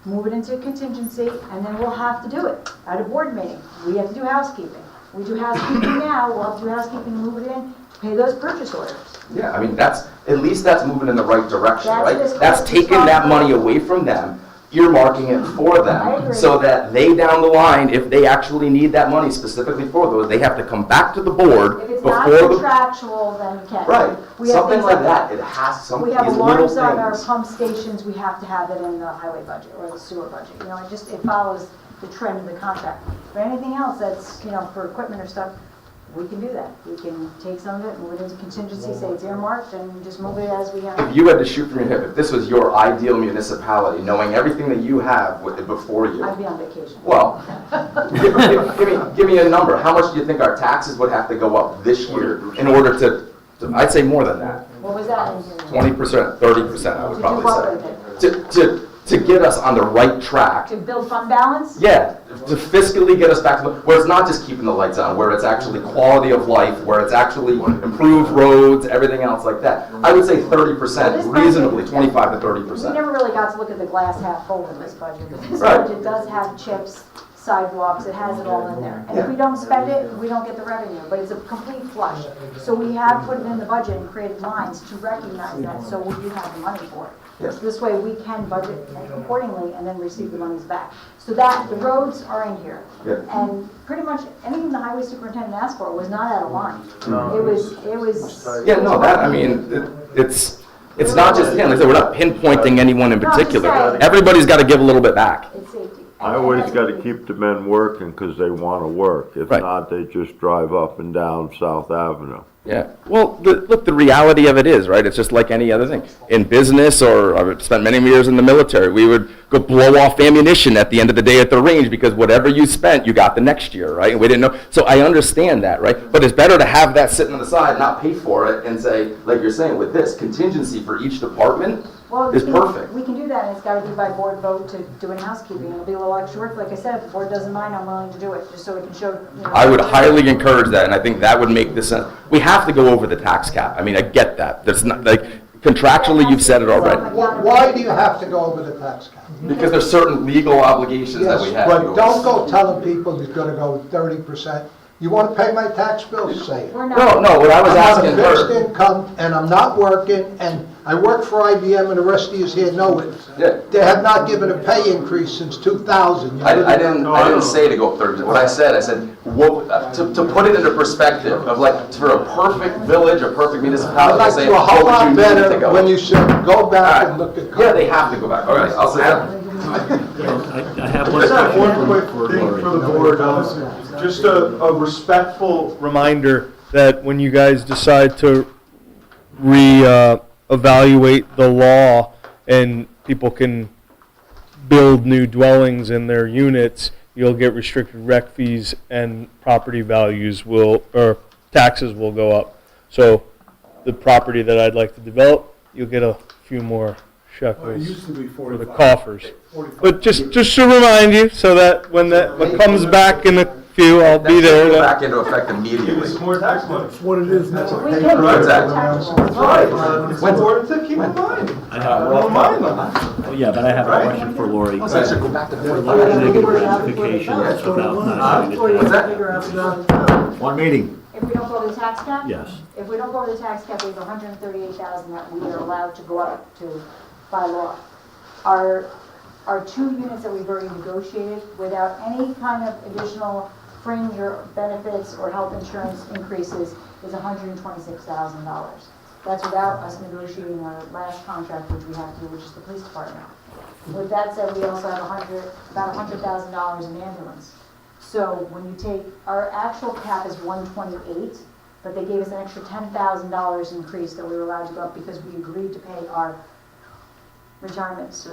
move it into contingency, and then we'll have to do it at a board meeting. We have to do housekeeping. We do housekeeping now, we'll have to do housekeeping and move it in, pay those purchase orders. Yeah, I mean, at least that's moving in the right direction, That's right? this That's corporate taking that money away from them, earmarking it for I them, agree. so that they down the line, if they actually need that money specifically for those, they have to come back to the board If it's before not the... contractual, then you can. Right, We have something things like that, it has some, We these have little alarms on our things. pump stations, we have to have it in the highway budget or the sewer budget. You know, it follows the trend of the contract. But anything else that's, for equipment or stuff, we can do that. We can take some of it, move it into contingency, say it's earmarked, and just move it as we have. If you had to shoot from your hip, if this was your ideal municipality, knowing everything that you have before you... I'd be on vacation. Well, give me a number. How much do you think our taxes would have to go up this year in order to I'd say more than that. What was that? 20%, 30%, I would To do probably what say. with it? To get us on the right track. To build fund balance? Yeah, to fiscally get us back to where it's not just keeping the lights on, where it's actually quality of life, where it's actually improved roads, everything else like that. I would say 30%, reasonably 25 to 30%. We never really got to look at the glass half full in this budget. This Right. budget does have chips, sidewalks, it has it all in there. And if we don't spend it, we don't get the revenue, but it's a complete flush. So we have put it in the budget and created lines to recognize that, so we do have the money for it. Yes. So this way we can budget accordingly and then receive the monies back. So that, the roads are in here. Yeah. And pretty much anything the highway superintendent asked for was not out of line. It was. Yeah, no, that, I mean, it's not just him, like I said, we're not pinpointing anyone in No, I'm just particular. saying. Everybody's got to give a little bit back. It's safety. I always got to keep the men working because they want to work. If Right. not, they just drive up and down South Avenue. Yeah, well, look, the reality of it is, right, it's just like any other thing. In business, or I've spent many years in the military, we would go blow off ammunition at the end of the day at the range because whatever you spent, you got the next year, right? And we didn't know, so I understand that, right? But it's better to have that sitting on the side, not pay for it, and say, like you're saying, with this, contingency for each department Well, is perfect. We can do that, and it's gotta be by board vote to do any housekeeping. It'll be a little extra work, like I said, if the board doesn't mind, I'm willing to do it, just so we can show, I would highly encourage that, and I think that would make this sense. We have to go over the tax cap. I mean, I get that. There's not, like, contractually, you've said it already. Why do you have to go over the tax cap? Because there's certain legal obligations that we Yes, have. but don't go telling people it's gonna go 30%. You wanna pay my tax bills, say it. we're No, not. no, what I was I'm asking on a fixed her. income, and I'm not working, and I work for IBM, and the rest of you here know it. Yeah. They have not given a pay increase since 2000. You I really didn't say to go up 30%. What I said, to put it into perspective of like, for a perfect village, a perfect I'd municipality, like say, to a whole what lot would you need to better go? when you said, go back and Alright. look at. Yeah, they have to go back. All right, I'll say that. I have one Just have one question quick for thing Lori. for the board. Just a respectful reminder that when you guys decide to re-evaluate the law and people can build new dwellings in their units, you'll get restricted rec fees and property values or taxes will go up. So the property that I'd like to develop, you'll get a few more shekels used to be for the 45. coffers. 45. But just to remind you, so that when it comes back in a few, I'll be That's there. gonna go back into effect immediately. More tax money. That's what it is now. We can do Exactly. taxable. Right. It's important to keep in mind. I have, Remind them. oh, yeah, but I have a question for Lori. So I should go back to Negative 45. ramifications about not doing What's it. that? One meeting, If we don't go over the tax cap? yes. If we don't go over the tax cap, we have 138,000 that we are allowed to go up to by law. Our 2 units that we've already negotiated without any kind of additional fringe or benefits or health insurance increases is $126,000. That's without us negotiating our last contract, which we have to, which is the police department. With that said, we also have about $100,000 in ambulance. So when you take, our actual cap is 128, but they gave us an extra $10,000 increase that we were allowed to go up because we agreed to pay our retirements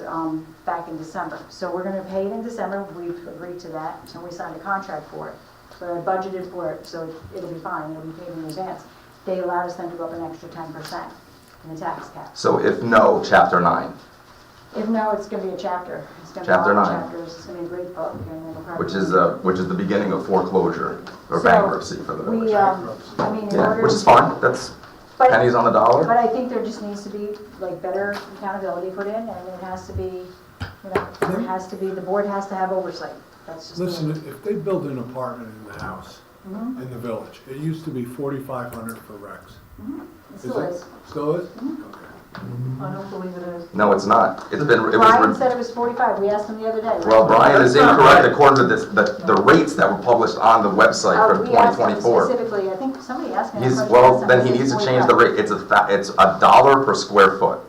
back in December. So we're gonna pay it in December, we've agreed to that, and we signed a contract for it. But I budgeted for it, so it'll be fine, it'll be paid in advance. They allowed us then to go up an extra 10% in the tax cap. So if no, chapter 9, If no, it's gonna be a chapter. It's gonna be Chapter a lot of 9. chapters, it's gonna be a great book. And it'll probably which is the beginning of foreclosure or So, bankruptcy for the We, village. I mean, in Yeah, order which is to- fine, that's But- pennies on the dollar. But I think there just needs to be like better accountability put in, and it has to be, you know, there has to be, the board has to have oversight. That's just. Listen, if they build an apartment in the house, Mhm. in the village, it used to be 4,500 for Rex. It still is. Still is? I don't believe it is. No, it's not. It Brian was, said it was 45, we asked him the other day. well, Brian is incorrect according to the rates that were published on the website for We asked him 2024. specifically, I think somebody asked me that question. Well, last time. then he said needs to 45. change the rate. It's a dollar per square foot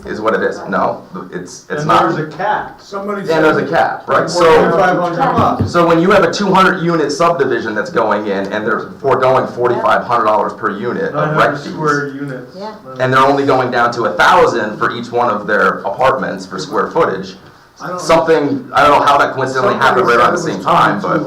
is what it is. No, it's And not. there's a cap. Somebody Yeah, there's a cap, right? So, 4,500 bucks. so when you have a 200 unit subdivision that's going in and they're foregoing $4,500 per unit of rec 900 fees, square units. Yeah. and they're only going down to 1,000 for each one of their apartments for square footage, something, I don't know how that coincidentally happened right around the same time, but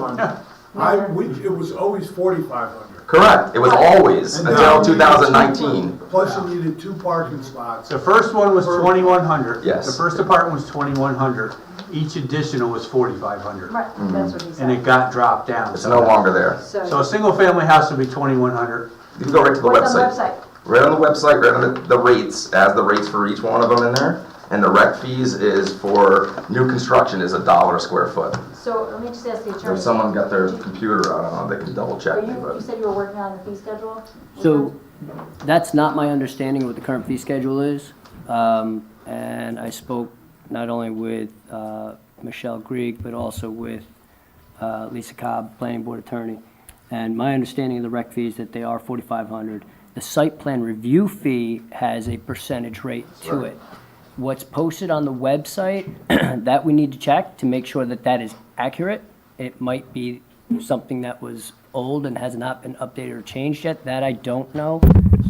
It was always 4,500. correct, it was always And until now you need 2019. Plus you needed 2 parking spots. The first one was 2,100. Yes. The first apartment was 2,100. Each additional was 4,500. Right, that's what he said. And it got dropped down. It's no longer there. So a single-family house would be 2,100. You can go right to the What's on the website. website? Right on the website, right on the rates, as the rates for each one of them in there. And the rec fees is for new construction is $1 a square foot. So let me just ask the attorney. If someone got their computer out, I don't know, they can double check me, You but. said you were working on the fee schedule? So that's not my understanding of what the current fee schedule is. And I spoke not only with Michelle Grieg, but also with Lisa Cobb, Planning Board Attorney. And my understanding of the rec fees that they are $4,500. The site plan review fee has a percentage rate to it. What's posted on the website, that we need to check to make sure that that is accurate. It might be something that was old and has not been updated or changed yet. That I don't know.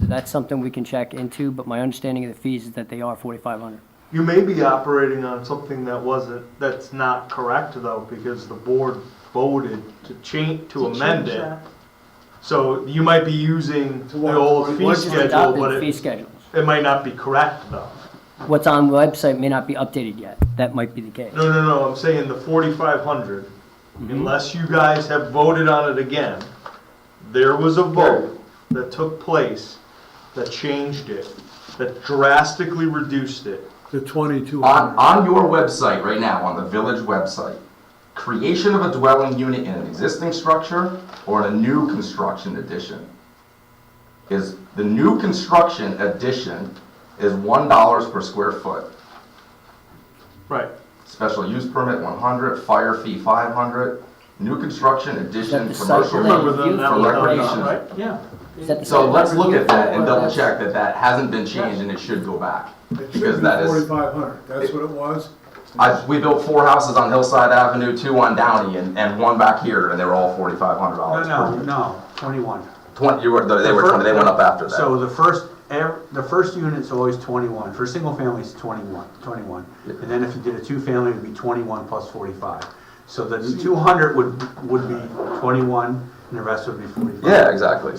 So that's something we can check into, but my understanding of the fees is that they are $4,500. You may be operating on something that's not correct though, because the board voted to amend it. So you might be using the old fee Just schedule, adopted but fee schedules. it might not be correct though. What's on the website may not be updated yet. That might be the case. No, I'm saying the 4,500, unless you guys have voted on it again, there was a vote that took place that changed it, that drastically reduced it. The 2,200. On your website right now, on the village website, creation of a dwelling unit in an existing structure or in a new construction addition is, the new construction addition is $1 per square foot. Right. Special use permit 100, fire fee 500, new construction addition, the site commercial plan for review fee? recreation. Right? Yeah. Is that the So site let's plan look review at that fee, and or double that's- check that that hasn't been changed and it should go back. It Because should be that is, 4,500. That's what it was. we built 4 houses on Hillside Avenue, 2 on Downey, and 1 back here, and they were all $4,500. No, 21. 20, they were 20, they went up after that. So the first unit's always 21. For a single family, it's 21. And then if you did a 2-family, it would be 21 plus 45. So the 200 would be 21, and the rest would be 45. Yeah, exactly.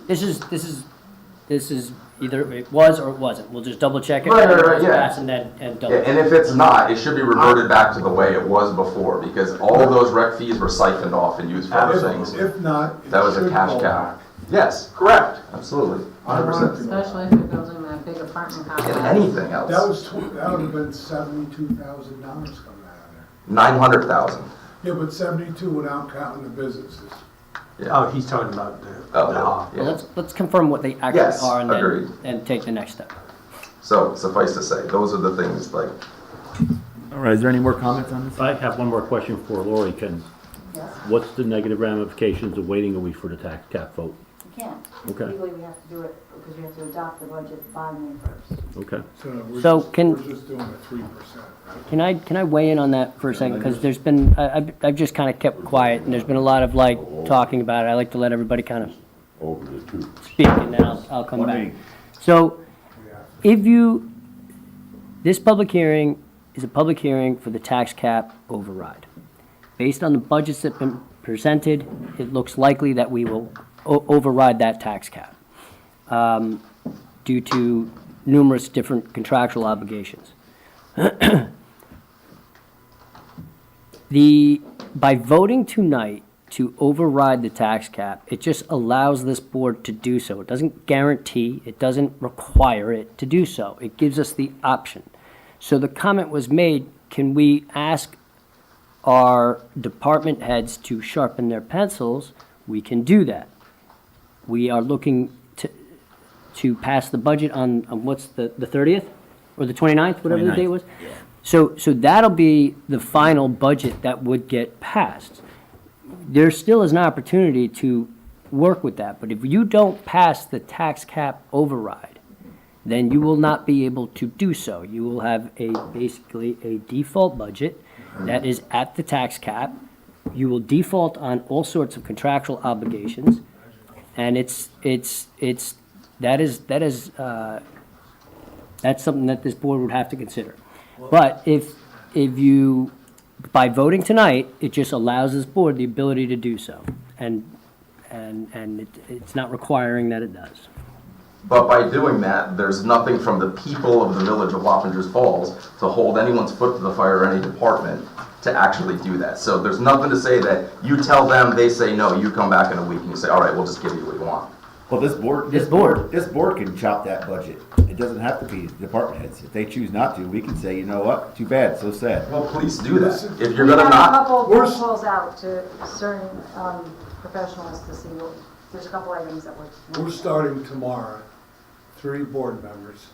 This is either it was or it wasn't. We'll just double check it. Right, yeah. Pass and then double. Yeah, and if it's not, it should be reverted back to the way it was before, because all of those rec fees were siphoned off and used for other things. If not, it That was a should cash go cow. back. Yes, correct, absolutely, 100%. Especially if you're building that big apartment complex. And anything That else, would have been $72,000 coming out of there. 900,000. Yeah, but 72 without counting the businesses. Oh, he's talking about the Well, let's confirm what they actually Yes, are and agreed. and take the next step. So suffice to say, those are the things like. All right, is there any more comments on this? I have one more question for Lori. What's the negative ramifications of waiting a week for the tax cap vote? You can't. Okay. Legally, we have to do it because you have to adopt the budget by May 1st. Okay. So can- We're just doing a 3%. Can I weigh in on that for a second? Because there's been, I've just kind of kept quiet, and there's been a lot of like talking about it. I like to let everybody kind of Over the two. speak, and then I'll come One back. meeting. So, this public hearing is a public hearing for the tax cap override. Based on the budgets that have been presented, it looks likely that we will override that tax cap due to numerous different contractual obligations. By voting tonight to override the tax cap, it just allows this board to do so. It doesn't guarantee, it doesn't require it to do so. It gives us the option. So the comment was made, can we ask our department heads to sharpen their pencils? We can do that. We are looking to pass the budget on what's the 30th? Or the 29th, whatever the date was? So that'll be the final budget that would get passed. There still is an opportunity to work with that, but if you don't pass the tax cap override, then you will not be able to do so. You will have basically a default budget that is at the tax cap. You will default on all sorts of contractual obligations, and that's something that this board would have to consider. But if you, by voting tonight, it just allows this board the ability to do so, and it's not requiring that it does. But by doing that, there's nothing from the people of the village of Wappingers Falls to hold anyone's foot to the fire or any department to actually do that. So there's nothing to say that you tell them, they say no, you come back in a week and you say, all right, we'll just give you what you want. Well, this board can chop that budget. It doesn't have to be department heads. If they choose not to, we can say, you know what, too bad, so sad. Well, please do that. If you're We gonna have not. a couple of phone calls out to certain professionals to see what, there's a couple items that We're starting tomorrow, 3 board members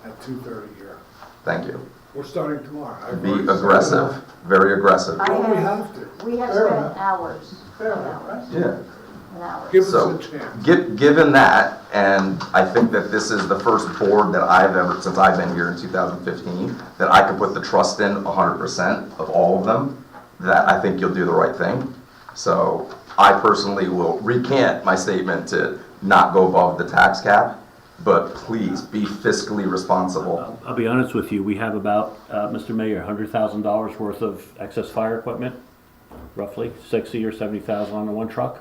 at 2:30 here. Thank you. We're starting tomorrow. Be aggressive, very aggressive. I Well, we have to. We have Fair spent enough. hours. Fair enough, right? Yeah. An hour. Give us So, a chance. given that, and I think that this is the first board that I've ever, since I've been here in 2015, that I could put the trust in 100% of all of them, that I think you'll do the right thing. So I personally will recant my statement to not go above the tax cap, but please be fiscally responsible. I'll be honest with you, we have about, Mr. Mayor, $100,000 worth of excess fire equipment, roughly 60 or 70,000 on the one truck.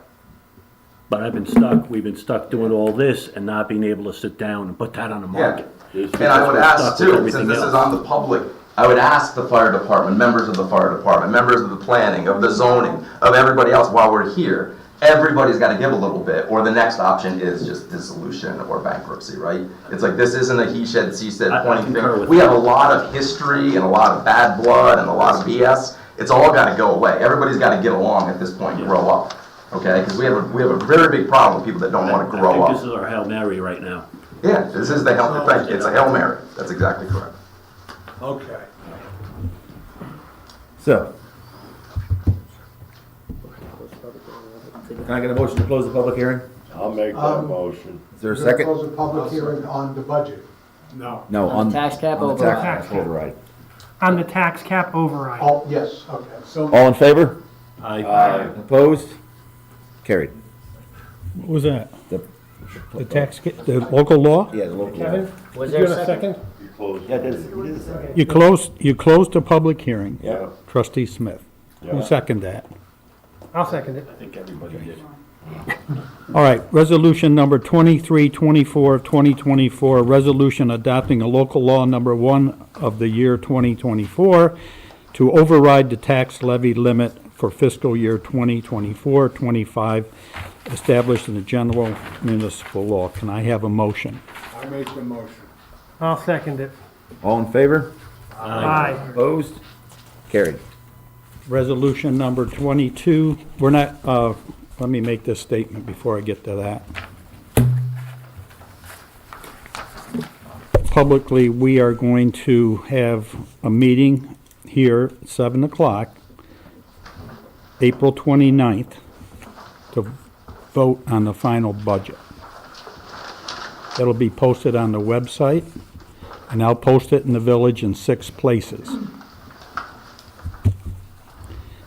But we've been stuck doing all this and not being able to sit down and put that on the market. And I would ask too, since this is on the public, I would ask the fire department, members of the fire department, members of the planning, of the zoning, of everybody else while we're here, everybody's got to give a little bit, or the next option is just dissolution or bankruptcy, right? It's like, this isn't a he said, she said pointing finger. We have a lot of history and a lot of bad blood and a lot of BS. It's all got to go away. Everybody's got to get along at this point and grow up, okay? Because we have a very big problem with people that don't want to grow I up. think this is our Hail Mary right now. Yeah, this is the Hail, it's a Hail Mary. That's exactly correct. Okay. So. Can I get a motion to close the public hearing? I'll make that motion. Is there a We're gonna second? close a public hearing on the budget. No. No, On the tax cap on the override. tax cap override. On the tax cap override. Oh, yes, okay. So All in favor? Aye. Opposed? Carried. What was that? The The local law? Yeah, the local. Kevin, Was did there you a have a second? second? You close. Yeah, it is. It is. You closed the public hearing. Yeah. Smith. Who Yeah. seconded that? I'll second it. I think everybody did. All right, resolution number 2324 of 2024, resolution adopting a local law number 1 of the year 2024 to override the tax levy limit for fiscal year 2024-25 established in the general municipal law. Can I have a motion? I make the motion. I'll second it. All in favor? Aye. Opposed? Carried. Resolution number 22, we're not, let me make this statement before I get to that. Publicly, we are going to have a meeting here at 7 o'clock, April 29th, to vote on the final budget. That'll be posted on the website, and I'll post it in the village in 6 places.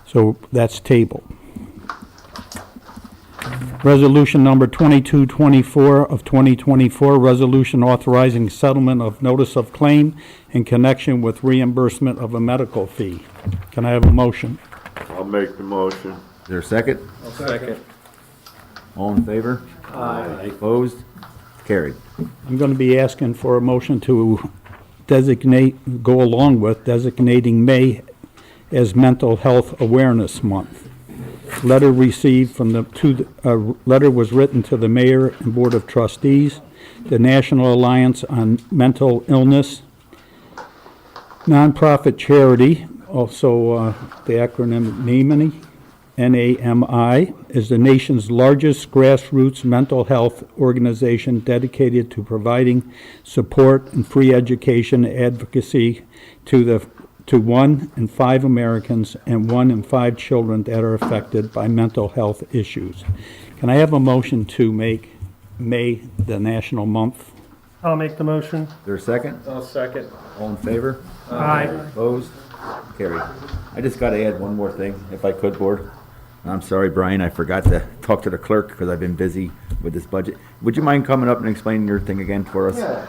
So that's tabled. Resolution number 2224 of 2024, resolution authorizing settlement of notice of claim in connection with reimbursement of a medical fee. Can I have a motion? I'll make the motion. Is there a second? I'll second. All in favor? Aye. Opposed? Carried. I'm going to be asking for a motion to designate, go along with designating May as Mental Health Awareness Month. Letter received from letter was written to the mayor and board of trustees, the National Alliance on Mental Illness, nonprofit charity, also the acronym NAMI, NAMI, is the nation's largest grassroots mental health organization dedicated to providing support and free education advocacy to 1 in 5 Americans and 1 in 5 children that are affected by mental health issues. Can I have a motion to make May the national month? I'll make the motion. Is there a second? I'll second. All in favor? Aye. Opposed? Carried. I just got to add one more thing, if I could, board. I'm sorry, Brian, I forgot to talk to the clerk because I've been busy with this budget. Would you mind coming up and explaining your thing again for us? Yeah.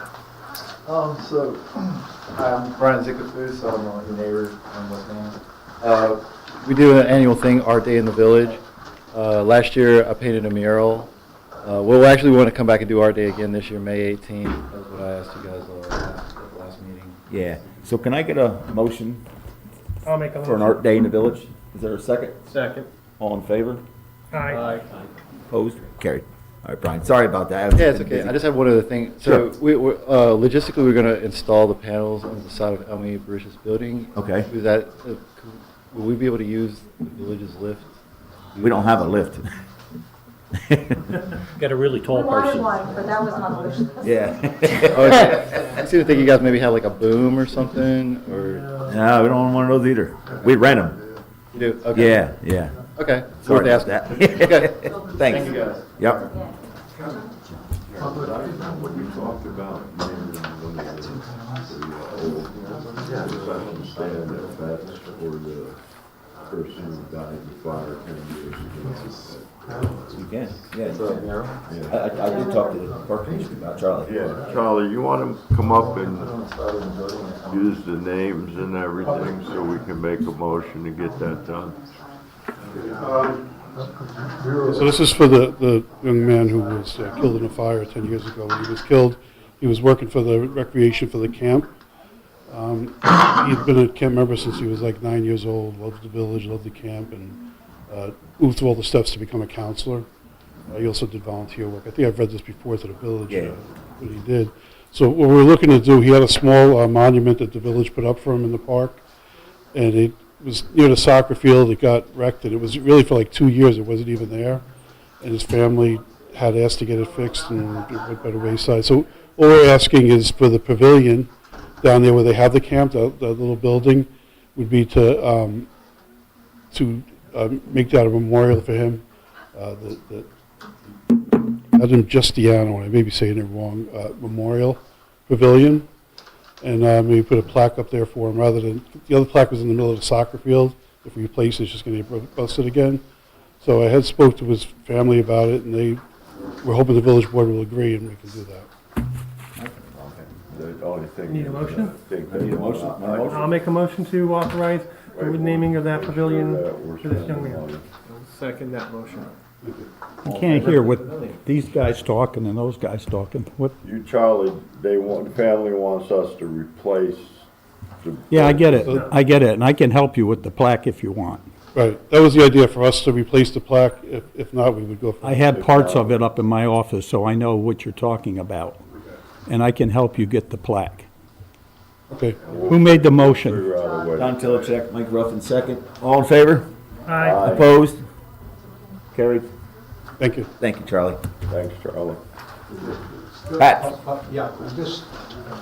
Hi, I'm Brian Zickerfood, so I'm your neighbor in West Main. We do an annual thing, Art Day in the Village. Last year, I painted a mural. We'll actually want to come back and do Art Day again this year, May 18th. That's what I asked you guys at the last meeting. Yeah. So can I get a motion I'll make a for an motion. art day in the village? Is there a second? Second. All in favor? Aye. Opposed? Carried. All right, Brian, sorry about that. Yeah, it's okay. I just have one other thing. So logistically, we're going to install the panels on the side of Elmi Barish's building. Okay. Is that, will we be able to use the village's lift? We don't have a lift. Got a really tall We wanted person. one, but that was not the wish list. Yeah. I seem to think you guys maybe have like a boom or something, or? No, we don't want one of those either. We rent them. You do? Okay. Yeah, yeah. Okay. Sorry Worth about asking. that. Okay. Thanks. Thank you guys. Yep. What you talked about, stand if that's for the person who died in fire 10 years ago. You can, yeah. I did talk to the park commission about Charlie. Yeah, Charlie, you want him to come up and use the names and everything so we can make a motion to get that done? So this is for the young man who was killed in a fire 10 years ago. When he was killed, he was working for the recreation for the camp. He'd been a camp member since he was like 9 years old, loved the village, loved the camp, and moved through all the steps to become a counselor. He also did volunteer work. I think I've read this before to the village, what he did. So what we're looking to do, he had a small monument that the village put up for him in the park, and it was near the soccer field. It got wrecked, and it was really for like 2 years. It wasn't even there, and his family had asked to get it fixed and it went by the wayside. So all we're asking is for the pavilion down there where they have the camp, that little building, would be to make that a memorial for him. Adam Justiano, I may be saying it wrong, memorial pavilion, and maybe put a plaque up there for him rather than, the other plaque was in the middle of the soccer field. If we replace it, it's just going to get busted again. So I had spoke to his family about it, and they were hoping the village board will agree and we can do that. The only thing. Need a motion? Need a motion? I'll make a motion to authorize the renaming of that pavilion for this young man. Second that motion. You can't hear what these guys talking and those guys talking. What? You, Charlie, the family wants us to replace the. Yeah, I get it. I get it, and I can help you with the plaque if you want. Right, that was the idea for us to replace the plaque. If not, we would go for. I had parts of it up in my office, so I know what you're talking about, and I can help you get the plaque. Okay. Who made the motion? Don Tilichek, Mike Ruffin, second. All in favor? Aye. Opposed? Carried. Thank you. Thank you, Charlie. Thanks, Charlie. Pat? Yeah,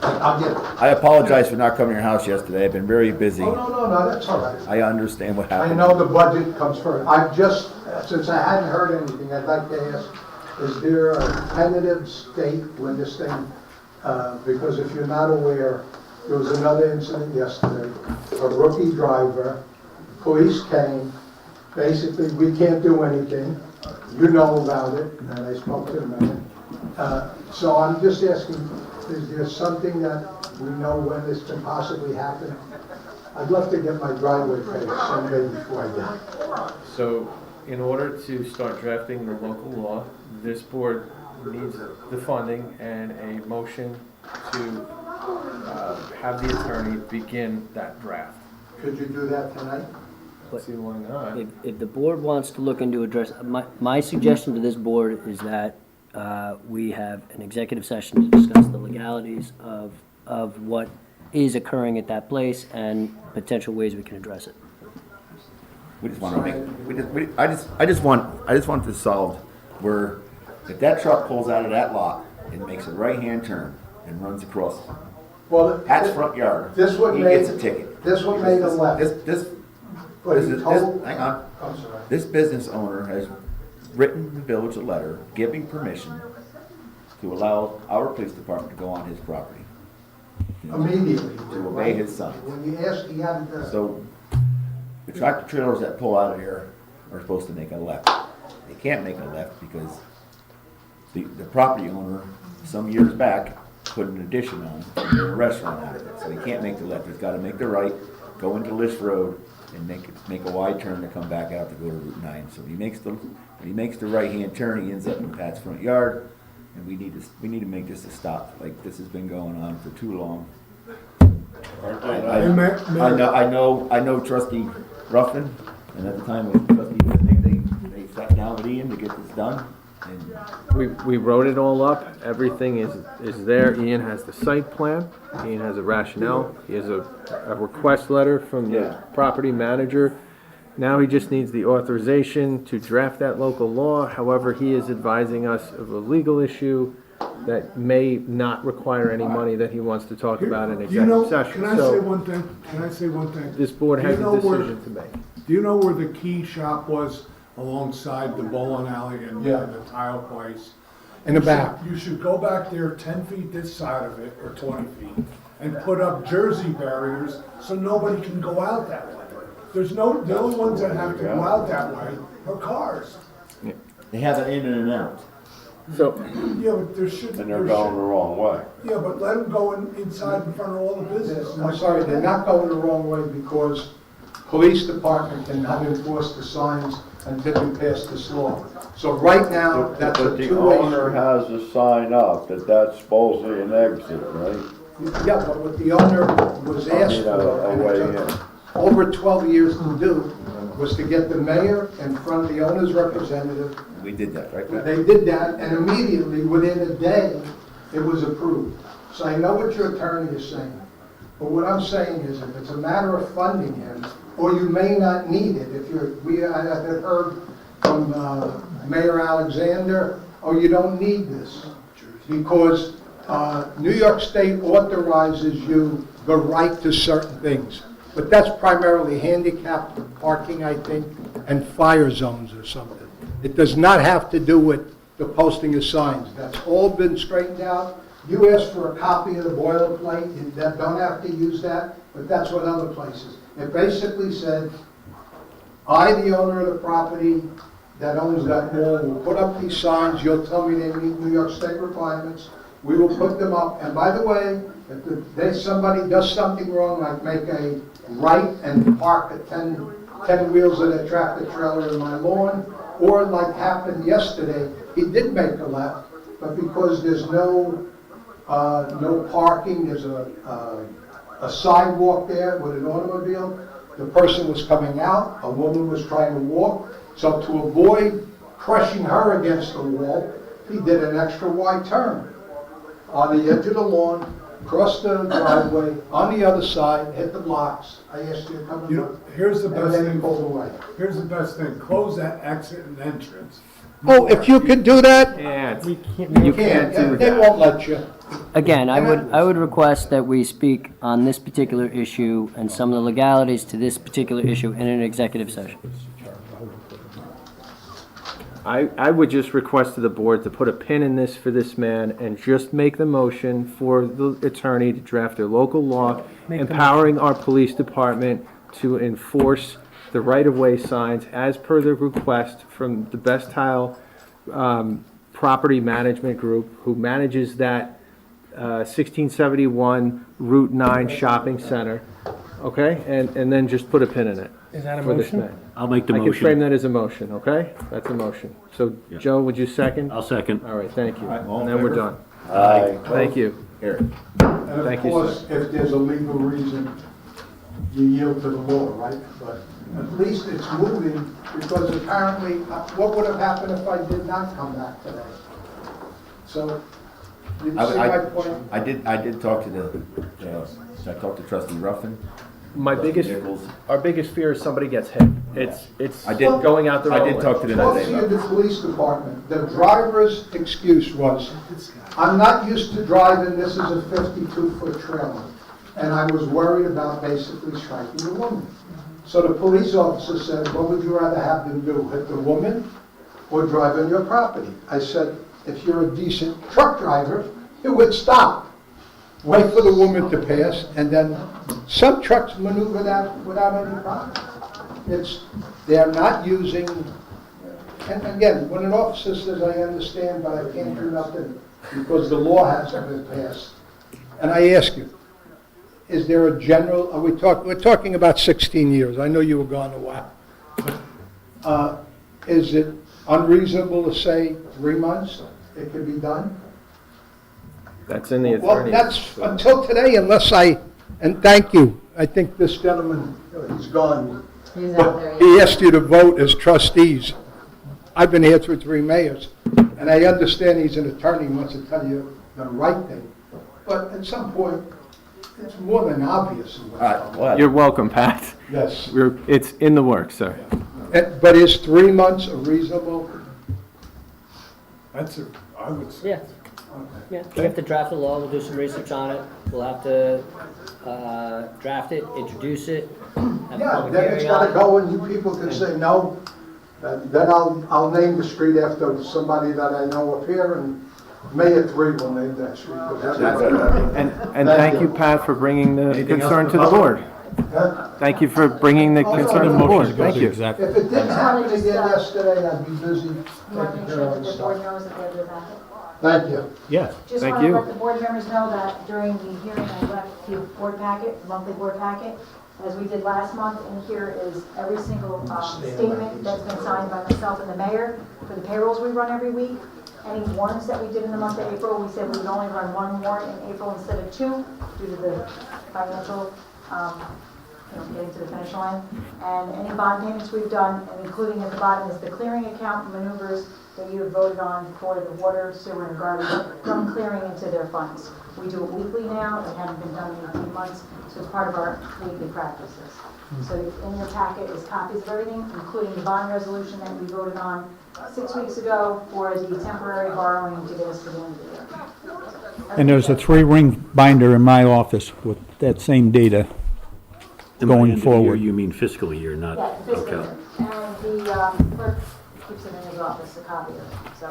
I'll get. I apologize for not coming to your house yesterday. I've been very busy. Oh, no, that's all right. I understand what I happened. know the budget comes first. I've just, since I hadn't heard anything, I'd like to ask is there a tentative date when this thing, because if you're not aware, there was another incident yesterday, a rookie driver, police came, basically, we can't do anything, you know about it, and I spoke to the mayor. So I'm just asking, is there something that we know when this can possibly happen? I'd love to get my driveway paved someday before I die. So, in order to start drafting the local law, this board needs the funding and a motion to have the attorney begin that draft. Could you do that tonight? See why not? If the board wants to look into address, my suggestion to this board is that we have an executive session to discuss the legalities of what is occurring at that place and potential ways we can address it. We just want to make, I just want this solved where if that truck pulls out of that lot and makes a right-hand turn and runs across Well, Pat's front yard, this one he made- gets a ticket. this one made a left. But he told- Hang on. I'm sorry. This business owner has written the village a letter giving permission to allow our police department to go on his property. Immediately. To obey his signs. When you asked, he had to. So, the tractor trailers that pull out of here are supposed to make a left. They can't make a left because the property owner, some years back, put an addition on and made a restaurant out of it. So he can't make the left, he's gotta make the right, go into List Road, and make a wide turn to come back out to go to Route 9. So when he makes the right-hand turn, he ends up in Pat's front yard, and we need to make this a stop. Like, this has been going on for too long. I know Trustee Ruffin, and at the time it was Trustee Whitnick, they sat down with Ian to get this done, and We wrote it all up, everything is there, Ian has the site plan, Ian has a rationale, he has a request letter from the property manager. Now he just needs the authorization to draft that local law, however, he is advising us of a legal issue that may not require any money that he wants to talk about in executive session. Can I So, say one thing? Can I say one thing? this board Do has you a know where- decision to make. Do you know where the key shop was alongside the bowling alley and Yeah. the tile place? In the back. You should go back there 10 feet this side of it, or 20 feet, and put up Jersey barriers so nobody can go out that way. The only ones that have to go out that way are cars. they have it in and out. So, Yeah, but there should. And they're going the wrong way. Yeah, but let them go inside in front of all the businesses. I'm sorry, they're not going the wrong way because police department cannot enforce the signs until you pass this law. So right now, that's a But the two-way owner street. has a sign up that that's supposedly an exit, right? Yeah, but what the owner was asked for, a and way it in. took over 12 years to do, was to get the mayor in front of the owner's representative. We did that, right, Pat? They did that, and immediately, within a day, it was approved. So I know what your attorney is saying, but what I'm saying is, if it's a matter of funding him, or you may not need it, I have heard from Mayor Alexander, oh, you don't need this, because New York State authorizes you the right to certain things, but that's primarily handicapped parking, I think, and fire zones or something. It does not have to do with the posting of signs. That's all been straightened out. You asked for a copy of the boilerplate, you don't have to use that, but that's what other places. It basically said, I, the owner of the property that owns that mall, will put up these signs, you'll tell me they meet New York State requirements, we will put them up, and by the way, if somebody does something wrong, like make a right and park at 10 wheels of a tractor trailer in my lawn, or like happened yesterday, he did make a left, but because there's no parking, there's a sidewalk there with an automobile, the person was coming out, a woman was trying to walk, so to avoid crushing her against the wall, he did an extra wide turn on the edge of the lawn, crossed the driveway, on the other side, hit the blocks. I asked you to come You know, here's the and best then he thing. pulled away. Here's the best thing. Close that exit and entrance. Oh, if you could do that, yeah, We can't. you can't do they that. won't let you. Again, I would request that we speak on this particular issue and some of the legalities to this particular issue in an executive session. I would just request to the board to put a pin in this for this man and just make the motion for the attorney to draft a local law Make the empowering our police department to enforce the right-of-way signs as per the request from the Best Tile Property Management Group, who manages that 1671 Route 9 shopping center, okay? And then just put a pin in it. Is that a for this motion? man. I'll make the I can frame motion. that as a motion, okay? That's a motion. So, Yeah. Joe, would you second? I'll second. All right, thank you. All in And then we're favor? done. Aye. Thank you. Eric. And Thank of you, course, if there's a legal reason, you yield to the law, right? But at least it's moving, because apparently, what would have happened if I did not come back today? So, you see my point? I did talk to I talked to trustee Ruffin. My Trustee biggest, Nichols. our biggest fear is somebody gets hit. It's I did- going out the I wrong did way. talk to them Talk today to about the police department. The driver's excuse was, I'm not used to driving, this is a 52-foot trailer. And I was worried about basically striking the woman. So the police officer said, what would you rather have them do, hit the woman or drive on your property? I said, if you're a decent truck driver, you would stop. Wait for the woman to pass, and then some trucks maneuver that without any problem. They're not using, and again, when an officer says, I understand, but I can't do nothing because the law hasn't been passed. And I ask you, is there a general, we're talking about 16 years, I know you were gone a while. Is it unreasonable to say 3 months, it can be done? That's in the Well, attorney's. that's until today, and thank you. I think this gentleman, he's gone. He's out But there. he asked you to vote as trustees. I've been here through 3 mayors, and I understand he's an attorney, wants to tell you the right thing. But at some point, it's more than obvious. You're welcome, Pat. Yes. It's in the works, sir. But is 3 months a reasonable? I would say. Yeah. Yeah, we have to draft the law, we'll do some research on it, we'll have to draft it, introduce it, have a Yeah, public then it's hearing gotta on it. go, and you people can say no. Then I'll name the street after somebody that I know up here, and Mayor 3 will name that street. And thank you, Pat, for bringing the concern to the board. Thank you for bringing the concern to the board. Thank you. If it didn't happen again yesterday, I'd be busy You want to taking make care sure of that the the board stuff. knows that they have their packet? Thank you. Yes. Just Thank want to you. let the board members know that during the hearing, I left the board packet, the monthly board packet, as we did last month, and here is every single statement that's been signed by myself and the mayor for the payrolls we run every week. Any warrants that we did in the month of April, we said we would only run 1 warrant in April instead of 2 due to the financial, getting to the finish line. And any bond payments we've done, and including at the bottom is the clearing account maneuvers that you have voted on for the water, sewer, and garbage from clearing into their funds. We do it weekly now, it hadn't been done in 18 months, so it's part of our weekly practices. So in your packet is copies of everything, including the bond resolution that we voted on 6 weeks ago for the temporary borrowing to get us to the end of the year. And there's a 3-ring binder in my office with that same data And by going end of the year, forward. You mean fiscal year, not, Yeah, the fiscal okay. year. And the clerk keeps it in his office, a copy of it. So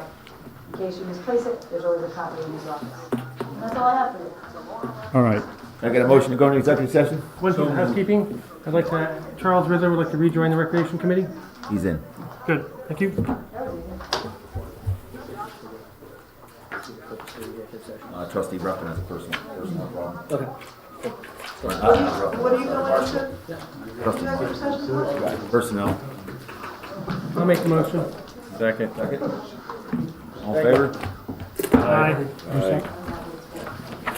in case you misplace it, there's always a copy in his office. And that's all I have for you. All right. I got a motion to go into executive session? One piece of housekeeping, I'd like to, Charles Rizzo would like to rejoin the Recreation Committee. He's in. Good, thank you. Trustee Ruffin has a personal problem. Okay. What are you going into? Trustee Executive session for? Personnel. I'll make the motion. Second. All in favor? Aye.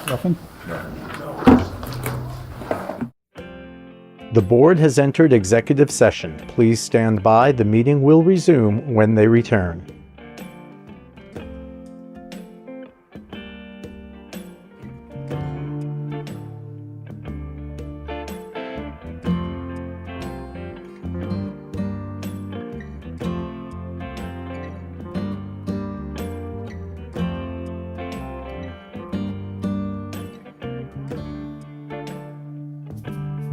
Ruffin? The board has entered executive session. Please stand by. The meeting will resume when they return.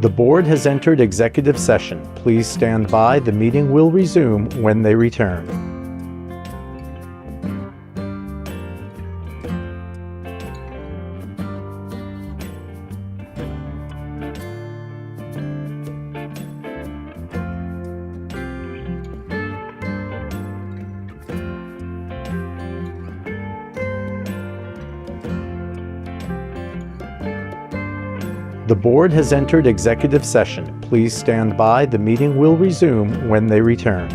The board has entered executive session. Please stand by. The meeting will resume when they return. The board has entered executive session. Please stand by. The meeting will resume when they return.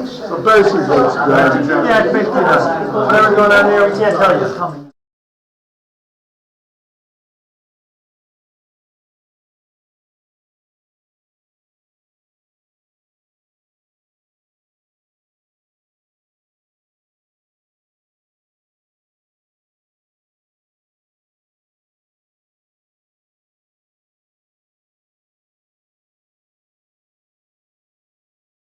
So basically, it's good. Yeah, it's basically, whatever's going on there, we can't tell you.